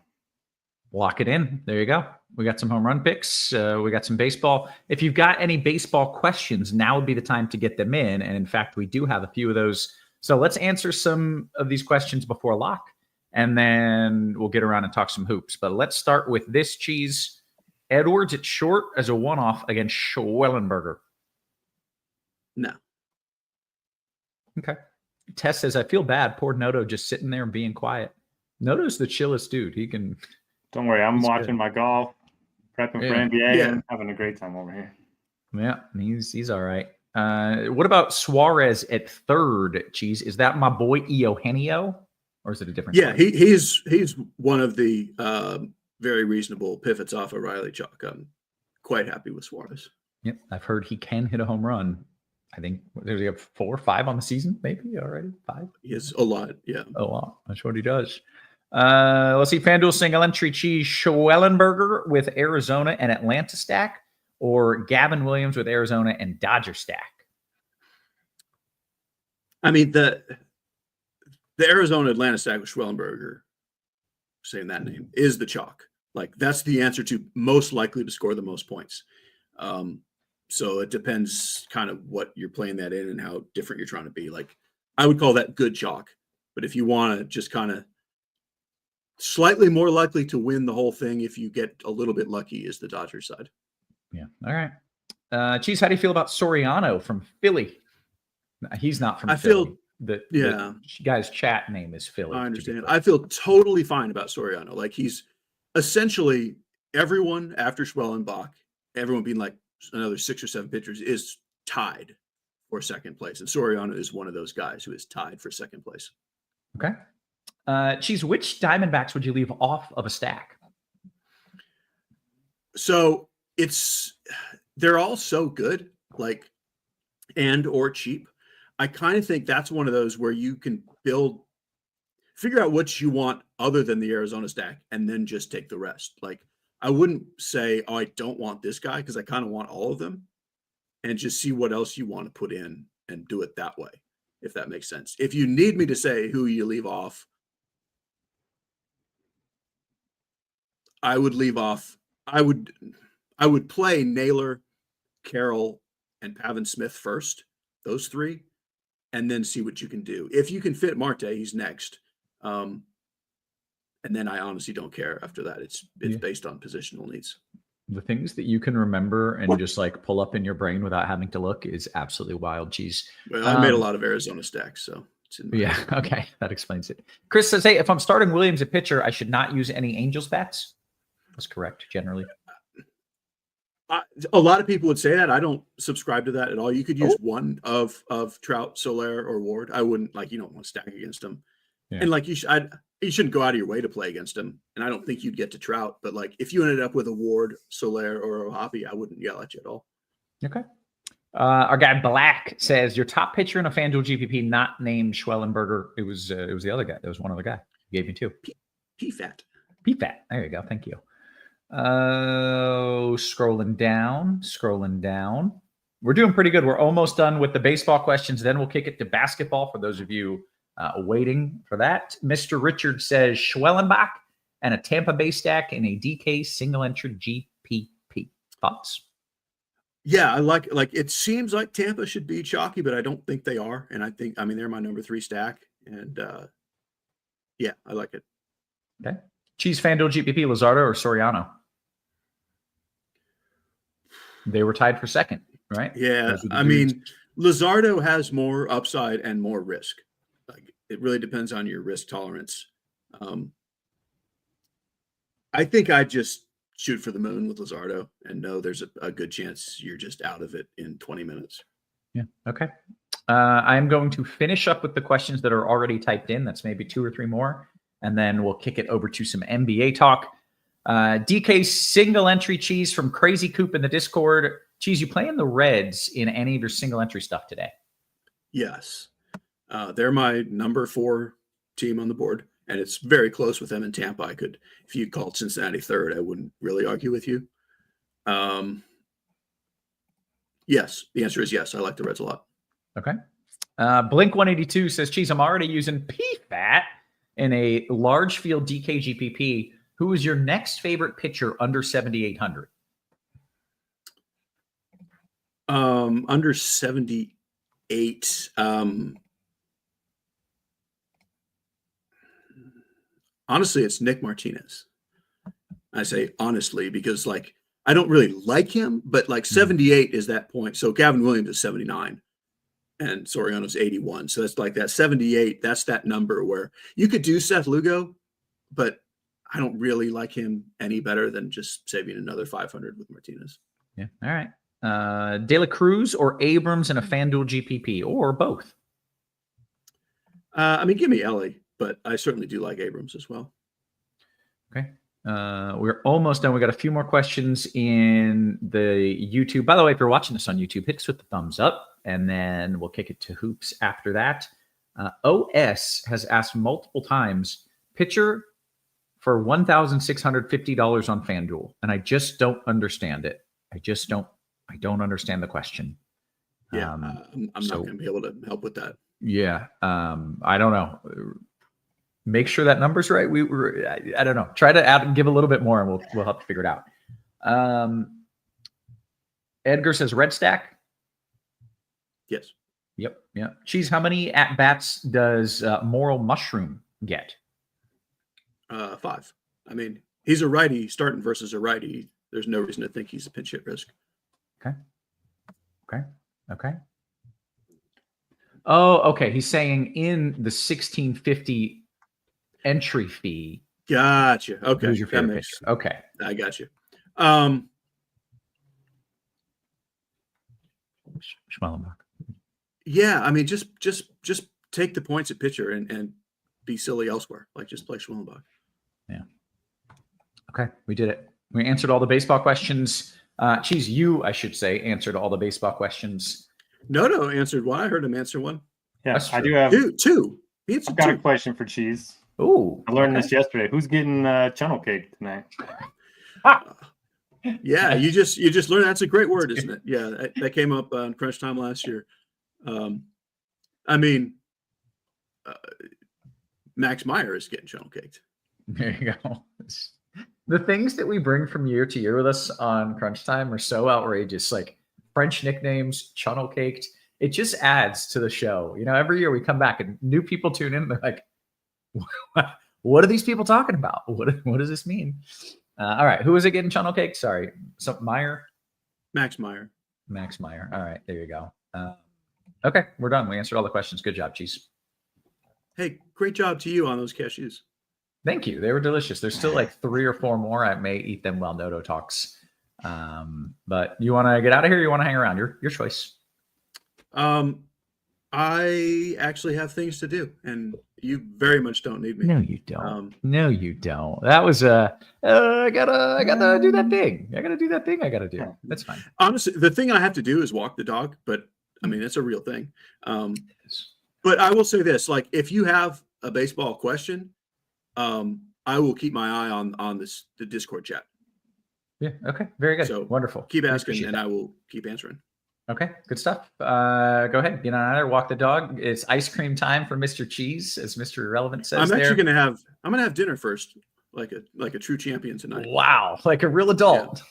Lock it in. There you go. We got some home run picks. We got some baseball. If you've got any baseball questions, now would be the time to get them in. And in fact, we do have a few of those. So let's answer some of these questions before lock, and then we'll get around and talk some hoops. But let's start with this, Cheese. Edwards at short as a one-off against Schwellenberger. No. Okay. Tess says, I feel bad. Poor Noto just sitting there and being quiet. Noto's the chillest dude. He can. Don't worry. I'm watching my golf, prepping for NBA, and having a great time over here. Yeah, he's all right. What about Suarez at third, Cheese? Is that my boy Eugenio, or is it a different? Yeah, he's one of the very reasonable pivots off of Riley Chalk. I'm quite happy with Suarez. Yep, I've heard he can hit a home run. I think there's 4 or 5 on the season, maybe already 5. He has a lot, yeah. A lot. That's what he does. Let's see. FanDuel single entry Cheese Schwellenberger with Arizona and Atlanta stack, or Gavin Williams with Arizona and Dodger stack. I mean, the Arizona Atlanta stack with Schwellenberger, saying that name, is the chalk. Like, that's the answer to most likely to score the most points. So it depends kind of what you're playing that in and how different you're trying to be. Like, I would call that good chalk. But if you want to just kind of slightly more likely to win the whole thing, if you get a little bit lucky, is the Dodgers side. Yeah. All right. Cheese, how do you feel about Soriano from Philly? He's not from Philly. The guy's chat name is Philly. I understand. I feel totally fine about Soriano. Like, he's essentially everyone after Schwellenbach, everyone being like another 6 or 7 pitchers, is tied for second place. And Soriano is one of those guys who is tied for second place. Okay. Cheese, which Diamondbacks would you leave off of a stack? So they're all so good, like, and or cheap. I kind of think that's one of those where you can figure out what you want other than the Arizona stack, and then just take the rest. Like, I wouldn't say, oh, I don't want this guy, because I kind of want all of them, and just see what else you want to put in and do it that way, if that makes sense. If you need me to say who you leave off, I would play Naylor, Carroll, and Pavin Smith first, those 3, and then see what you can do. If you can fit Marte, he's next. And then I honestly don't care after that. It's based on positional needs. The things that you can remember and just like pull up in your brain without having to look is absolutely wild. Cheese. Well, I made a lot of Arizona stacks, so it's in my head. Okay, that explains it. Chris says, hey, if I'm starting Williams at pitcher, I should not use any Angels bats. That's correct, generally. A lot of people would say that. I don't subscribe to that at all. You could use one of Trout, Soler, or Ward. I wouldn't, like, you don't want to stack against them. Yeah. And like, you shouldn't go out of your way to play against them. And I don't think you'd get to Trout. But like, if you ended up with a Ward, Soler, or a Hoppy, I wouldn't yell at you at all. Okay. Our guy Black says your top pitcher in a FanDuel GPP not named Schwellenberger. It was the other guy. There was one other guy. He gave me 2. PFAT. PFAT. There you go. Thank you. Scrolling down. We're doing pretty good. We're almost done with the baseball questions. Then we'll kick it to basketball for those of you waiting for that. Mr. Richard says Schwellenbach and a Tampa Bay stack in a DK single entry GPP. Thoughts? Yeah, I like it seems like Tampa should be chalky, but I don't think they are. And I mean they're my number 3 stack. And yeah, I like it. Okay. Cheese, FanDuel, GPP, Luzardo, or Soriano? They were tied for second, right? Yeah, I mean, Luzardo has more upside and more risk. Like it really depends on your risk tolerance. I think I'd just shoot for the moon with Luzardo and know there's a good chance you're just out of it in 20 minutes. Yeah. Okay. I'm going to finish up with the questions that are already typed in. That's maybe 2 or 3 more. And then we'll kick it over to some NBA talk. DK single entry Cheese from Crazy Coop in the Discord. Cheese, you playing the Reds in any of your single entry stuff today? Yes. They're my number 4 team on the board. And it's very close with them in Tampa. If you called Cincinnati third, I wouldn't really argue with you. Yes, the answer is yes. I like the Reds a lot. Okay. Blink 182 says, Cheese, I'm already using PFAT in a large field DKGPP. Who is your next favorite pitcher under 7,800? Under 78. Honestly, it's Nick Martinez. I say honestly because I don't really like him, but 78 is that point. So Gavin Williams is 79 and Soriano's 81. So that's that 78. That's that number where you could do Seth Lugo, but I don't really like him any better than just saving another 500 with Martinez. Yeah. All right. De La Cruz or Abrams in a FanDuel GPP or both? I mean, give me Ellie, but I certainly do like Abrams as well. Okay. We're almost done. We got a few more questions in the YouTube. By the way, if you're watching this on YouTube, hit us with the thumbs up, and then we'll kick it to hoops after that. OS has asked multiple times, pitcher for $1,650 on FanDuel, and I just don't understand it. I don't understand the question. Yeah, I'm not going to be able to help with that. Yeah, I don't know. Make sure that number's right. I don't know. Try to add and give a little bit more, and we'll help you figure it out. Edgar says red stack. Yes. Yep. Yeah. Cheese, how many at bats does Moral Mushroom get? 5. I mean, he's a righty starting versus a righty. There's no reason to think he's a pinch hit risk. Okay. Oh, okay. He's saying in the 1650 entry fee. Gotcha. Okay. Who's your favorite pitcher? Okay. I got you. Schmellenbach. Yeah, I mean, just take the points at pitcher and be silly elsewhere. Just play Schmellenbach. Yeah. Okay, we did it. We answered all the baseball questions. Cheese, I should say, answered all the baseball questions. No, answered one. I heard him answer one. Yeah, I do have two. I've got a question for Cheese. Ooh, I learned this yesterday. Who's getting channel cake tonight? Yeah, you just learned. That's a great word, isn't it? Yeah, that came up on Crunch Time last year. I mean, Max Meyer is getting channel caked. There you go. The things that we bring from year to year with us on Crunch Time are so outrageous. Like French nicknames, channel caked. It just adds to the show. Every year we come back and new people tune in. They're like, what are these people talking about? What does this mean? All right. Who is it getting channel cake? Sorry. Meyer? Max Meyer. Max Meyer. All right. There you go. Okay. We're done. We answered all the questions. Good job, Cheese. Hey, great job to you on those cashews. Thank you. They were delicious. There's still 3 or 4 more. I may eat them while Noto talks. But you want to get out of here? Or you want to hang around? Your choice. I actually have things to do, and you very much don't need me. No, you don't. No, you don't. That was I gotta do that thing. I gotta do that thing. I gotta do. That's fine. Honestly, the thing I have to do is walk the dog, but I mean it's a real thing. But I will say this: if you have a baseball question, I will keep my eye on the Discord chat. Yeah. Okay. Very good. So wonderful. Keep asking, and I will keep answering. Okay, good stuff. Go ahead. Get on either. Walk the dog. It's ice cream time for Mr. Cheese, as Mr. Irrelevant says. I'm gonna have dinner first, like a true champion tonight. Wow, like a real adult.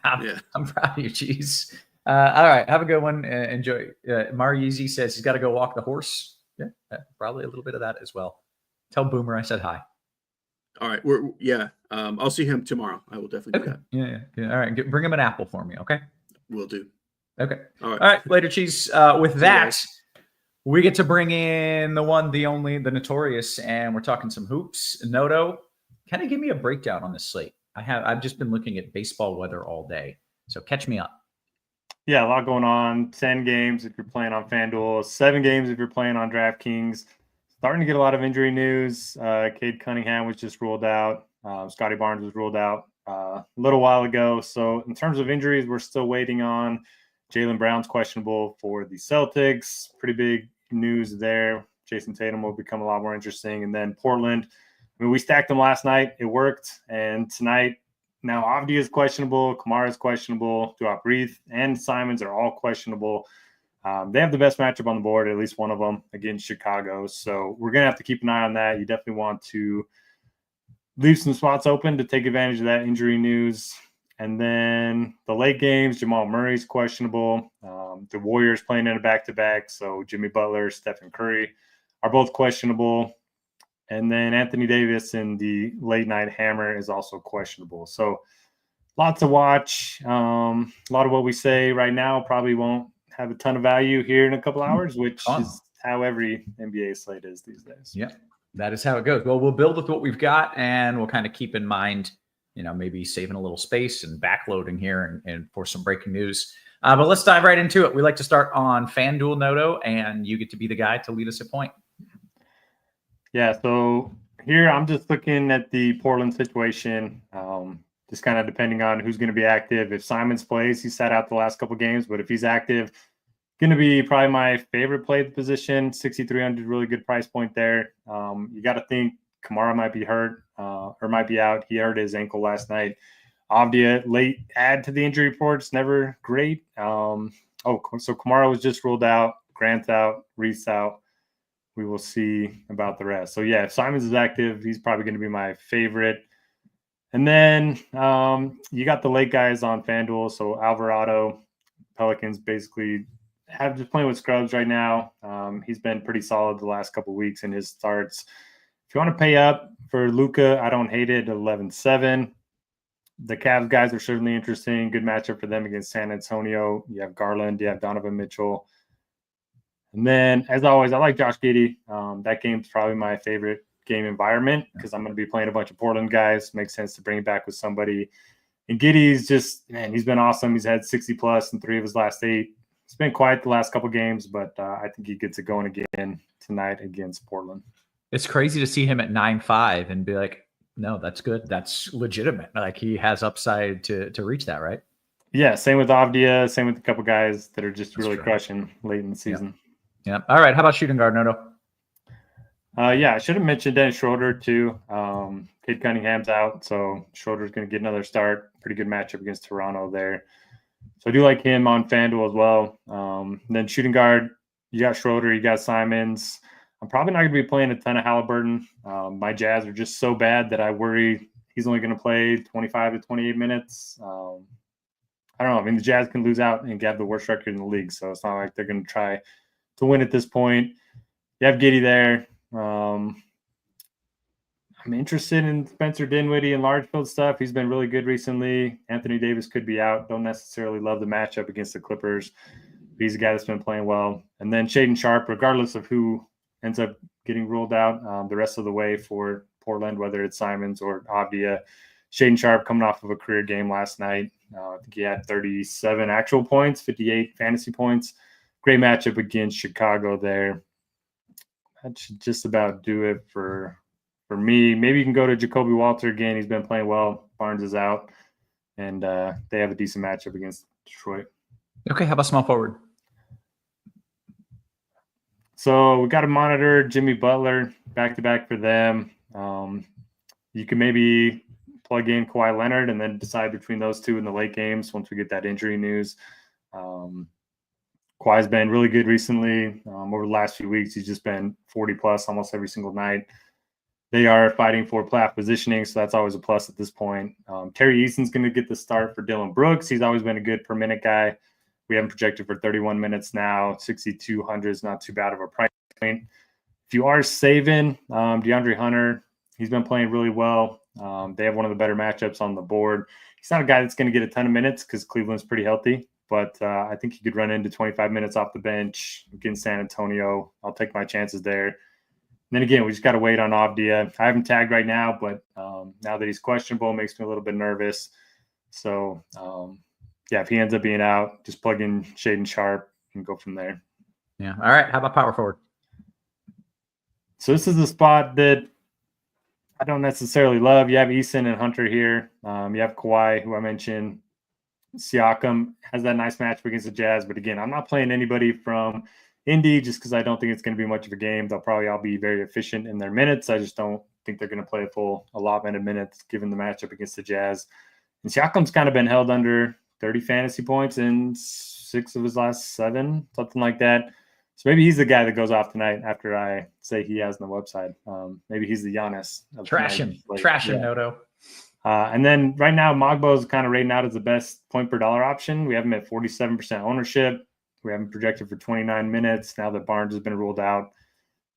I'm proud of you, Cheese. All right, have a good one. Enjoy. Mariuzi says he's got to go walk the horse. Yeah, probably a little bit of that as well. Tell Boomer I said hi. All right, I'll see him tomorrow. I will definitely do that. Yeah. All right, bring him an apple for me, okay? Will do. Okay. All right. Later, Cheese. With that, we get to bring in the one, the only, the Notorious, and we're talking some hoops. Noto, kind of give me a breakdown on this slate. I've just been looking at baseball weather all day, so catch me up. Yeah, a lot going on. 10 games if you're playing on FanDuel, 7 games if you're playing on DraftKings. Starting to get a lot of injury news. Cade Cunningham was just ruled out. Scotty Barnes was ruled out a little while ago. So in terms of injuries, we're still waiting on. Jaylen Brown's questionable for the Celtics. Pretty big news there. Jason Tatum will become a lot more interesting. And then Portland. I mean, we stacked them last night. It worked. And tonight, now Avdi is questionable. Kamara is questionable. Duop Reith and Simons are all questionable. They have the best matchup on the board, at least one of them, against Chicago. So we're going to have to keep an eye on that. You definitely want to leave some spots open to take advantage of that injury news. And then the late games, Jamal Murray's questionable. The Warriors playing in a back-to-back, so Jimmy Butler, Stephen Curry are both questionable. And then Anthony Davis in the late-night hammer is also questionable. So lots to watch. A lot of what we say right now probably won't have a ton of value here in a couple hours, which is how every NBA slate is these days. Yeah, that is how it goes. Well, we'll build with what we've got, and we'll kind of keep in mind, maybe saving a little space and backloading here and for some breaking news. But let's dive right into it. We like to start on FanDuel, Noto, and you get to be the guy to lead us at point. Yeah, so here I'm just looking at the Portland situation, just kind of depending on who's going to be active. If Simons plays, he sat out the last couple games, but if he's active, going to be probably my favorite play at the position. 6,300, really good price point there. You got to think Kamara might be hurt or might be out. He hurt his ankle last night. Avdia, late add to the injury report. It's never great. So Kamara was just ruled out. Grant's out. Reese out. We will see about the rest. So, yeah, if Simons is active, he's probably going to be my favorite. And then you got the late guys on FanDuel. So, Alvarado, Pelicans basically have just playing with scrubs right now. He's been pretty solid the last couple of weeks in his starts. If you want to pay up for Luka, I don't hate it at 11-7. The Cavs guys are certainly interesting. Good matchup for them against San Antonio. You have Garland. You have Donovan Mitchell. And then, as always, I like Josh Giddey. That game's probably my favorite game environment because I'm going to be playing a bunch of Portland guys. Makes sense to bring it back with somebody. And Giddey's just, man, he's been awesome. He's had 60-plus in 3 of his last 8. It's been quiet the last couple games, but I think he gets it going again tonight against Portland. It's crazy to see him at 9.5 and be like, no, that's good. That's legitimate. Like he has upside to reach that, right? Yeah, same with Avdia, same with a couple guys that are just really crushing late in the season. Yeah. All right. How about shooting guard, Noto? I should have mentioned Dennis Schroeder too. Cade Cunningham's out, so Schroeder's going to get another start. Pretty good matchup against Toronto there. So I do like him on FanDuel as well. Then shooting guard, you got Schroeder, you got Simons. I'm probably not going to be playing a ton of Halliburton. My Jazz are just so bad that I worry he's only going to play 25 to 28 minutes. I don't know. I mean, the Jazz can lose out and have the worst record in the league, so it's not like they're going to try to win at this point. You have Giddey there. I'm interested in Spencer Dinwiddie and large field stuff. He's been really good recently. Anthony Davis could be out. Don't necessarily love the matchup against the Clippers. He's a guy that's been playing well. And then Shaedon Sharpe, regardless of who ends up getting ruled out the rest of the way for Portland, whether it's Simons or Avdia. Shaedon Sharpe coming off of a career game last night. I think he had 37 actual points, 58 fantasy points. Great matchup against Chicago there. That should just about do it for me. Maybe you can go to Jacoby Walter again. He's been playing well. Barnes is out. And they have a decent matchup against Detroit. Okay, how about small forward? So we got to monitor Jimmy Butler back-to-back for them. You can maybe plug in Kawhi Leonard and then decide between those two in the late games once we get that injury news. Kawhi's been really good recently. Over the last few weeks, he's just been 40-plus almost every single night. they are fighting for playoff positioning, so that's always a plus at this point. Terry Eason's going to get the start for Dylan Brooks. He's always been a good per minute guy. We have him projected for 31 minutes now. 6,200 is not too bad of a price point. If you are saving DeAndre Hunter, he's been playing really well. They have one of the better matchups on the board. He's not a guy that's going to get a ton of minutes because Cleveland's pretty healthy, but I think he could run into 25 minutes off the bench against San Antonio. I'll take my chances there. And then again, we just got to wait on Avdia. I have him tagged right now, but now that he's questionable, it makes me a little bit nervous. So, yeah, if he ends up being out, just plug in Shaden Sharp and go from there. Yeah. All right. How about power forward? So this is a spot that I don't necessarily love. You have Eason and Hunter here. You have Kawhi, who I mentioned. Siakam has that nice matchup against the Jazz. But again, I'm not playing anybody from Indy just because I don't think it's going to be much of a game. They'll probably all be very efficient in their minutes. I just don't think they're going to play a full allotment of minutes given the matchup against the Jazz. And Siakam's kind of been held under 30 fantasy points in 6 of his last 7, something like that. So maybe he's the guy that goes off tonight after I say he has on the website. Maybe he's the Giannis. Trash him, Noto. And then right now, Mogbo is kind of rating out as the best point per dollar option. We have him at 47% ownership. We have him projected for 29 minutes now that Barnes has been ruled out.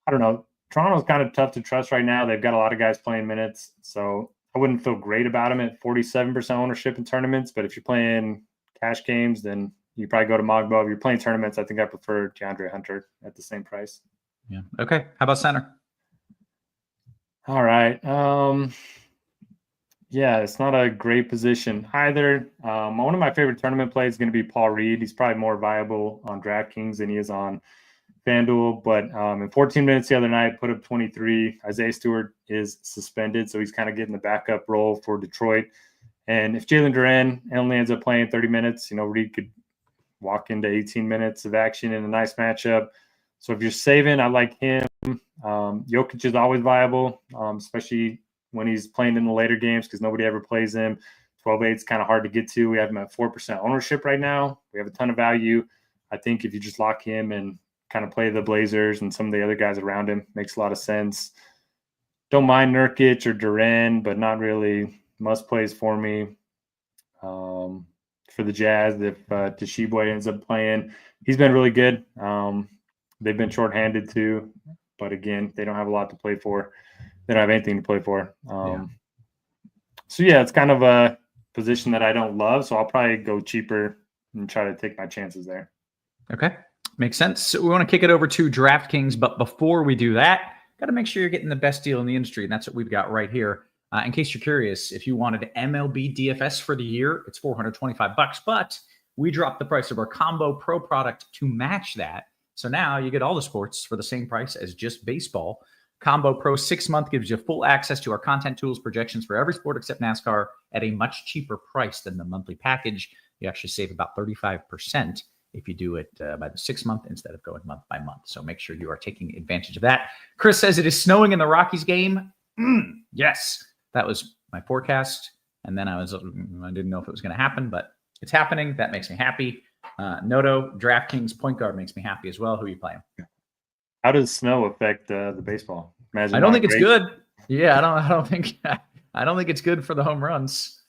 I don't know. Toronto's kind of tough to trust right now. They've got a lot of guys playing minutes. So I wouldn't feel great about him at 47% ownership in tournaments. But if you're playing cash games, then you probably go to Mogbo. If you're playing tournaments, I think I prefer DeAndre Hunter at the same price. Yeah. Okay. How about center? All right. Yeah, it's not a great position either. One of my favorite tournament plays is going to be Paul Reed. He's probably more viable on DraftKings than he is on FanDuel. But in 14 minutes the other night, put up 23. Isaiah Stewart is suspended, so he's kind of getting the backup role for Detroit. And if Jalen Duren only ends up playing 30 minutes, Reed could walk into 18 minutes of action in a nice matchup. So if you're saving, I like him. Jokic is always viable, especially when he's playing in the later games because nobody ever plays him. 12-8 is kind of hard to get to. We have him at 4% ownership right now. We have a ton of value. I think if you just lock him and kind of play the Blazers and some of the other guys around him, makes a lot of sense. Don't mind Nurkic or Duren, but not really must plays for me. For the Jazz, if Tshiebwe ends up playing, he's been really good. They've been shorthanded too, but again, they don't have a lot to play for. They don't have anything to play for. So yeah, it's kind of a position that I don't love. So I'll probably go cheaper and try to take my chances there. Okay. Makes sense. So we want to kick it over to DraftKings, but before we do that, got to make sure you're getting the best deal in the industry. And that's what we've got right here. In case you're curious, if you wanted MLB DFS for the year, it's $425, but we dropped the price of our Combo Pro product to match that. So now you get all the sports for the same price as just baseball. Combo Pro 6-month gives you full access to our content tools, projections for every sport except NASCAR at a much cheaper price than the monthly package. You actually save about 35% if you do it by the 6-month instead of going month by month. So make sure you are taking advantage of that. Chris says it is snowing in the Rockies game. Yes, that was my forecast. And then I didn't know if it was going to happen, but it's happening. That makes me happy. Noto, DraftKings point guard makes me happy as well. Who are you playing? How does snow affect the baseball? I don't think it's good. Yeah, I don't think it's good for the home runs.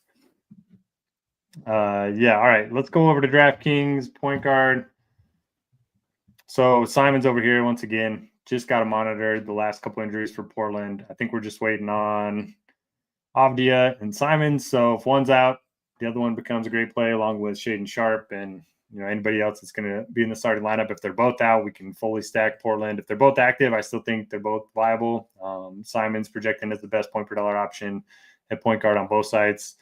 Yeah. All right. Let's go over to DraftKings point guard. So Simon's over here once again. Just got to monitor the last couple injuries for Portland. I think we're just waiting on Avdia and Simon. So if one's out, the other one becomes a great play along with Shaden Sharp and anybody else that's going to be in the starting lineup. If they're both out, we can fully stack Portland. If they're both active, I still think they're both viable. Simon's projecting as the best point per dollar option at point guard on both sides.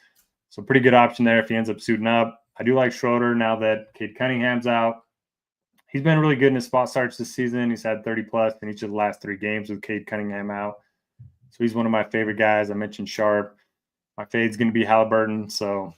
So pretty good option there if he ends up suiting up. I do like Schroeder now that Cade Cunningham's out. He's been really good in his spot starts this season. He's had 30+ in each of the last 3 games with Cade Cunningham out. So he's one of my favorite guys. I mentioned Sharp. My fade's going to be Halliburton. So,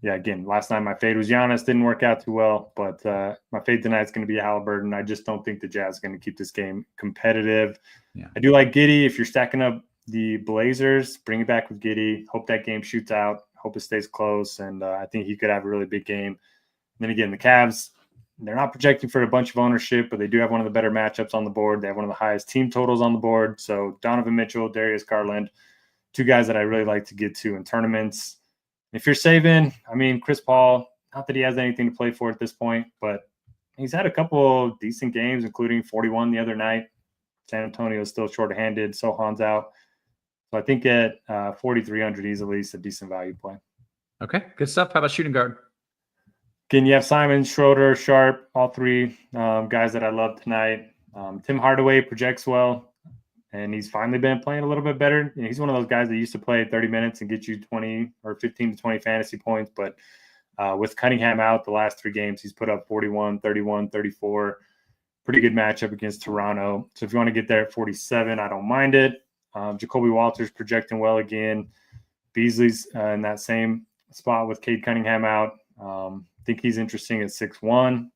yeah, again, last night my fade was Giannis. Didn't work out too well. But my fade tonight is going to be Halliburton. I just don't think the Jazz are going to keep this game competitive. Yeah. I do like Giddey. If you're stacking up the Blazers, bring it back with Giddey. Hope that game shoots out. Hope it stays close. And I think he could have a really big game. And then again, the Cavs, They're not projecting for a bunch of ownership, but they do have one of the better matchups on the board. They have one of the highest team totals on the board. So Donovan Mitchell, Darius Garland, two guys that I really like to get to in tournaments. If you're saving, I mean, Chris Paul, not that he has anything to play for at this point, but he's had a couple decent games, including 41 the other night. San Antonio is still short-handed. Sohan's out. So I think at 4,300 easily is a decent value play. Okay, good stuff. How about shooting guard? Again, you have Simon, Schroeder, Sharp, all three guys that I love tonight. Tim Hardaway projects well, and he's finally been playing a little bit better. He's one of those guys that used to play 30 minutes and get you 20 or 15 to 20 fantasy points, but with Cunningham out the last 3 games, he's put up 41, 31, 34. Pretty good matchup against Toronto. So if you want to get there at 47, I don't mind it. Jacoby Walters projecting well again. Beasley's in that same spot with Cade Cunningham out. I think he's interesting at 6-1.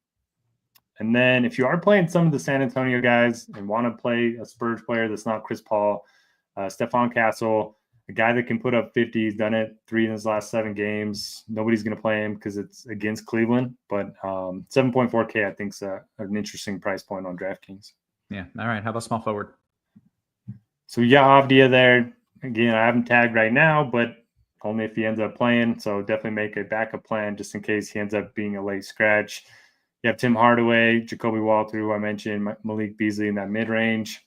And then if you are playing some of the San Antonio guys and want to play a Spurs player that's not Chris Paul, Stephon Castle, a guy that can put up 50, he's done it 3 in his last 7 games. Nobody's going to play him because it's against Cleveland, but 7.4K I think is an interesting price point on DraftKings. Yeah. All right. How about small forward? So we got Avdia there. Again, I haven't tagged right now, but only if he ends up playing. So definitely make a backup plan just in case he ends up being a late scratch. You have Tim Hardaway, Jacoby Walter, who I mentioned, Malik Beasley in that mid-range.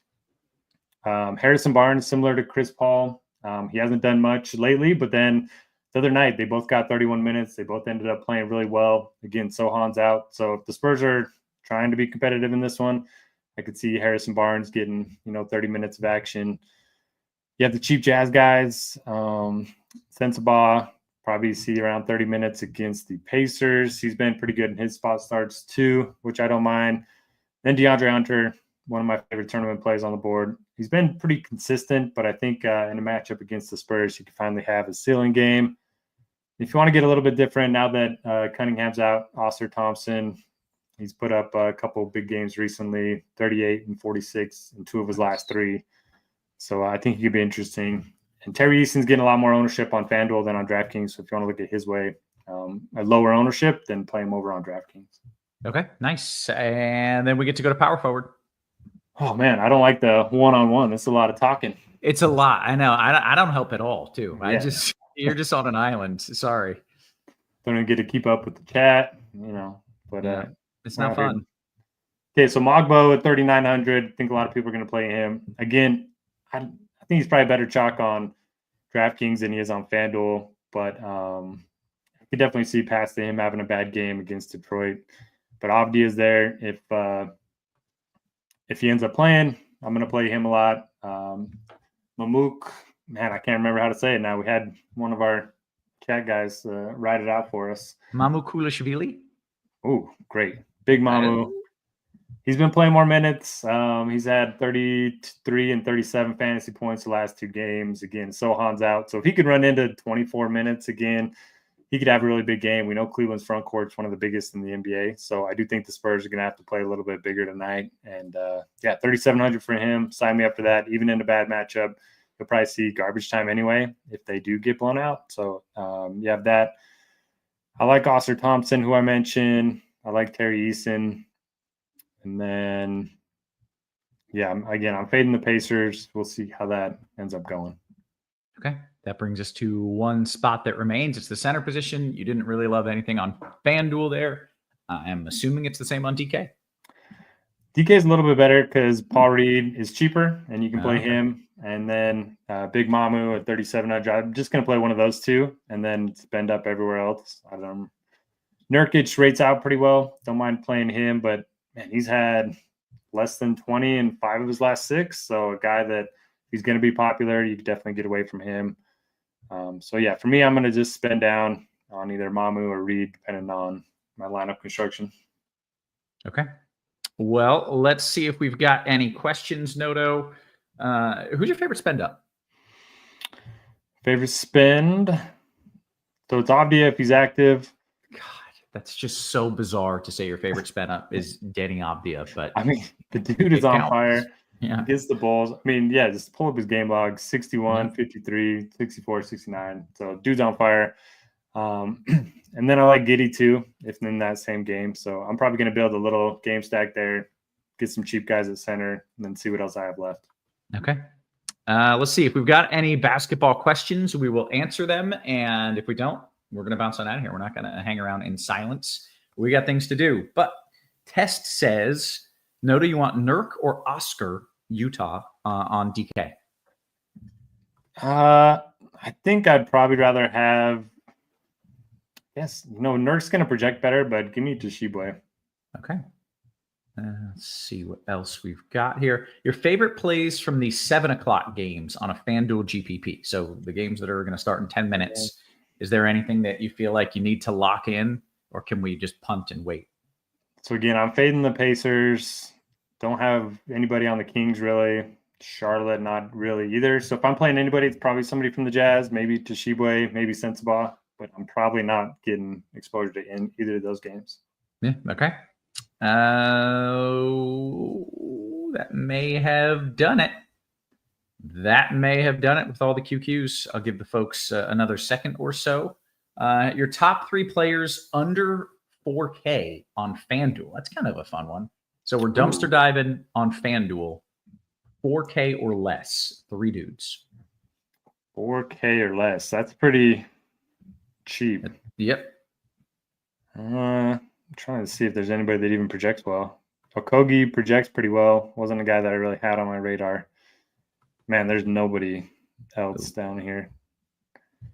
Harrison Barnes, similar to Chris Paul. He hasn't done much lately, but then the other night they both got 31 minutes. They both ended up playing really well. Again, Sohan's out. So if the Spurs are trying to be competitive in this one, I could see Harrison Barnes getting, 30 minutes of action. You have the cheap Jazz guys. Sensabaugh, probably see around 30 minutes against the Pacers. He's been pretty good in his spot starts too, which I don't mind. Then DeAndre Hunter, one of my favorite tournament plays on the board. He's been pretty consistent, but I think in a matchup against the Spurs, he can finally have a ceiling game. If you want to get a little bit different, now that Cunningham's out, Oscar Thompson, he's put up a couple big games recently, 38 and 46 in 2 of his last 3. So I think he could be interesting. And Terry Easton's getting a lot more ownership on FanDuel than on DraftKings. So if you want to look at his way, a lower ownership, then play him over on DraftKings. Okay, nice. And then we get to go to power forward. Oh, man, I don't like the one-on-one. It's a lot of talking. It's a lot. I know. I don't help at all, too. Yeah. You're just on an island. Sorry. Don't even get to keep up with the chat, but yeah, it's not fun. Okay, so Mogbo at 3,900. I think a lot of people are going to play him. Again, I think he's probably better chalk on DraftKings than he is on FanDuel, but I could definitely see past him having a bad game against Detroit. But Avdia is there. If he ends up playing, I'm going to play him a lot. Mamuk, man, I can't remember how to say it now. We had one of our chat guys write it out for us. Mamu Kulishvili? Oh, great. Big Mamu. He's been playing more minutes. He's had 33 and 37 fantasy points the last 2 games. Again, Sohan's out. So if he could run into 24 minutes again, he could have a really big game. We know Cleveland's front court's one of the biggest in the NBA. So I do think the Spurs are going to have to play a little bit bigger tonight. And, 3,700 for him. Sign me up for that. Even in a bad matchup, you'll probably see garbage time anyway if they do get blown out. So you have that. I like Oscar Thompson, who I mentioned. I like Terry Eason. And then, I'm fading the Pacers. We'll see how that ends up going. Okay. That brings us to one spot that remains. It's the center position. You didn't really love anything on FanDuel there. I'm assuming it's the same on DK. DK is a little bit better because Paul Reed is cheaper and you can play him. And then Big Mamu at 3,700. I'm just going to play one of those 2 and then spend up everywhere else. I don't know. Nurkic rates out pretty well. Don't mind playing him, but man, he's had less than 20 in 5 of his last 6. So a guy that he's going to be popular, you can definitely get away from him. For me, I'm going to just spend down on either Mamu or Reed, depending on my lineup construction. Okay. Well, let's see if we've got any questions, Noto. Who's your favorite spend up? Favorite spend? So it's Avdia if he's active. God, that's just so bizarre to say your favorite spend up is Danny Avdia, but I mean, the dude is on fire. Yeah. Against the Bulls. I mean, just pull up his game log, 61, 53, 64, 69. So dude's on fire. And then I like Giddy too, if in that same game. So I'm probably going to build a little game stack there, get some cheap guys at center, and then see what else I have left. Okay. Let's see if we've got any basketball questions. We will answer them, and if we don't, we're going to bounce on out of here. We're not going to hang around in silence. We got things to do. But Test says, Noda, you want Nurk or Oscar Utah on DK? I think I'd probably rather have. Yes, Nurk's going to project better, but give me Tshiebwe. Okay. Let's see what else we've got here. Your favorite plays from the 7 o'clock games on a FanDuel GPP. So the games that are going to start in 10 minutes. Is there anything that you feel like you need to lock in, or can we just punt and wait? So again, I'm fading the Pacers. Don't have anybody on the Kings really. Charlotte, not really either. So if I'm playing anybody, it's probably somebody from the Jazz, maybe Tshiebwe, maybe Sensabaugh, but I'm probably not getting exposure to either of those games. Yeah. Okay. That may have done it. That may have done it with all the QQs. I'll give the folks another second or so. Your top 3 players under 4K on FanDuel. That's kind of a fun one. So we're dumpster diving on FanDuel. 4K or less. 3 dudes. 4K or less. That's pretty cheap. Yep. I'm trying to see if there's anybody that even projects well. Okogie projects pretty well. Wasn't a guy that I really had on my radar. Man, there's nobody else down here.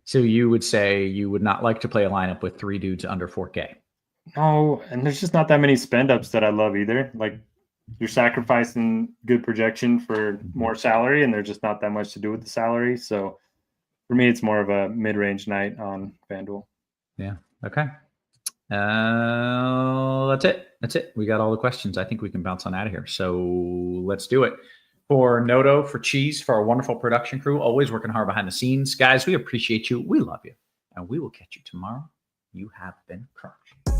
So you would say you would not like to play a lineup with 3 dudes under 4K? No, and there's just not that many spend ups that I love either. Like, you're sacrificing good projection for more salary, and there's just not that much to do with the salary. So for me, it's more of a mid-range night on FanDuel. Yeah. Okay. That's it. That's it. We got all the questions. I think we can bounce on out of here. So let's do it. For Noto, for Cheese, for our wonderful production crew, always working hard behind the scenes. Guys, we appreciate you. We love you. And we will catch you tomorrow. You have been crushed.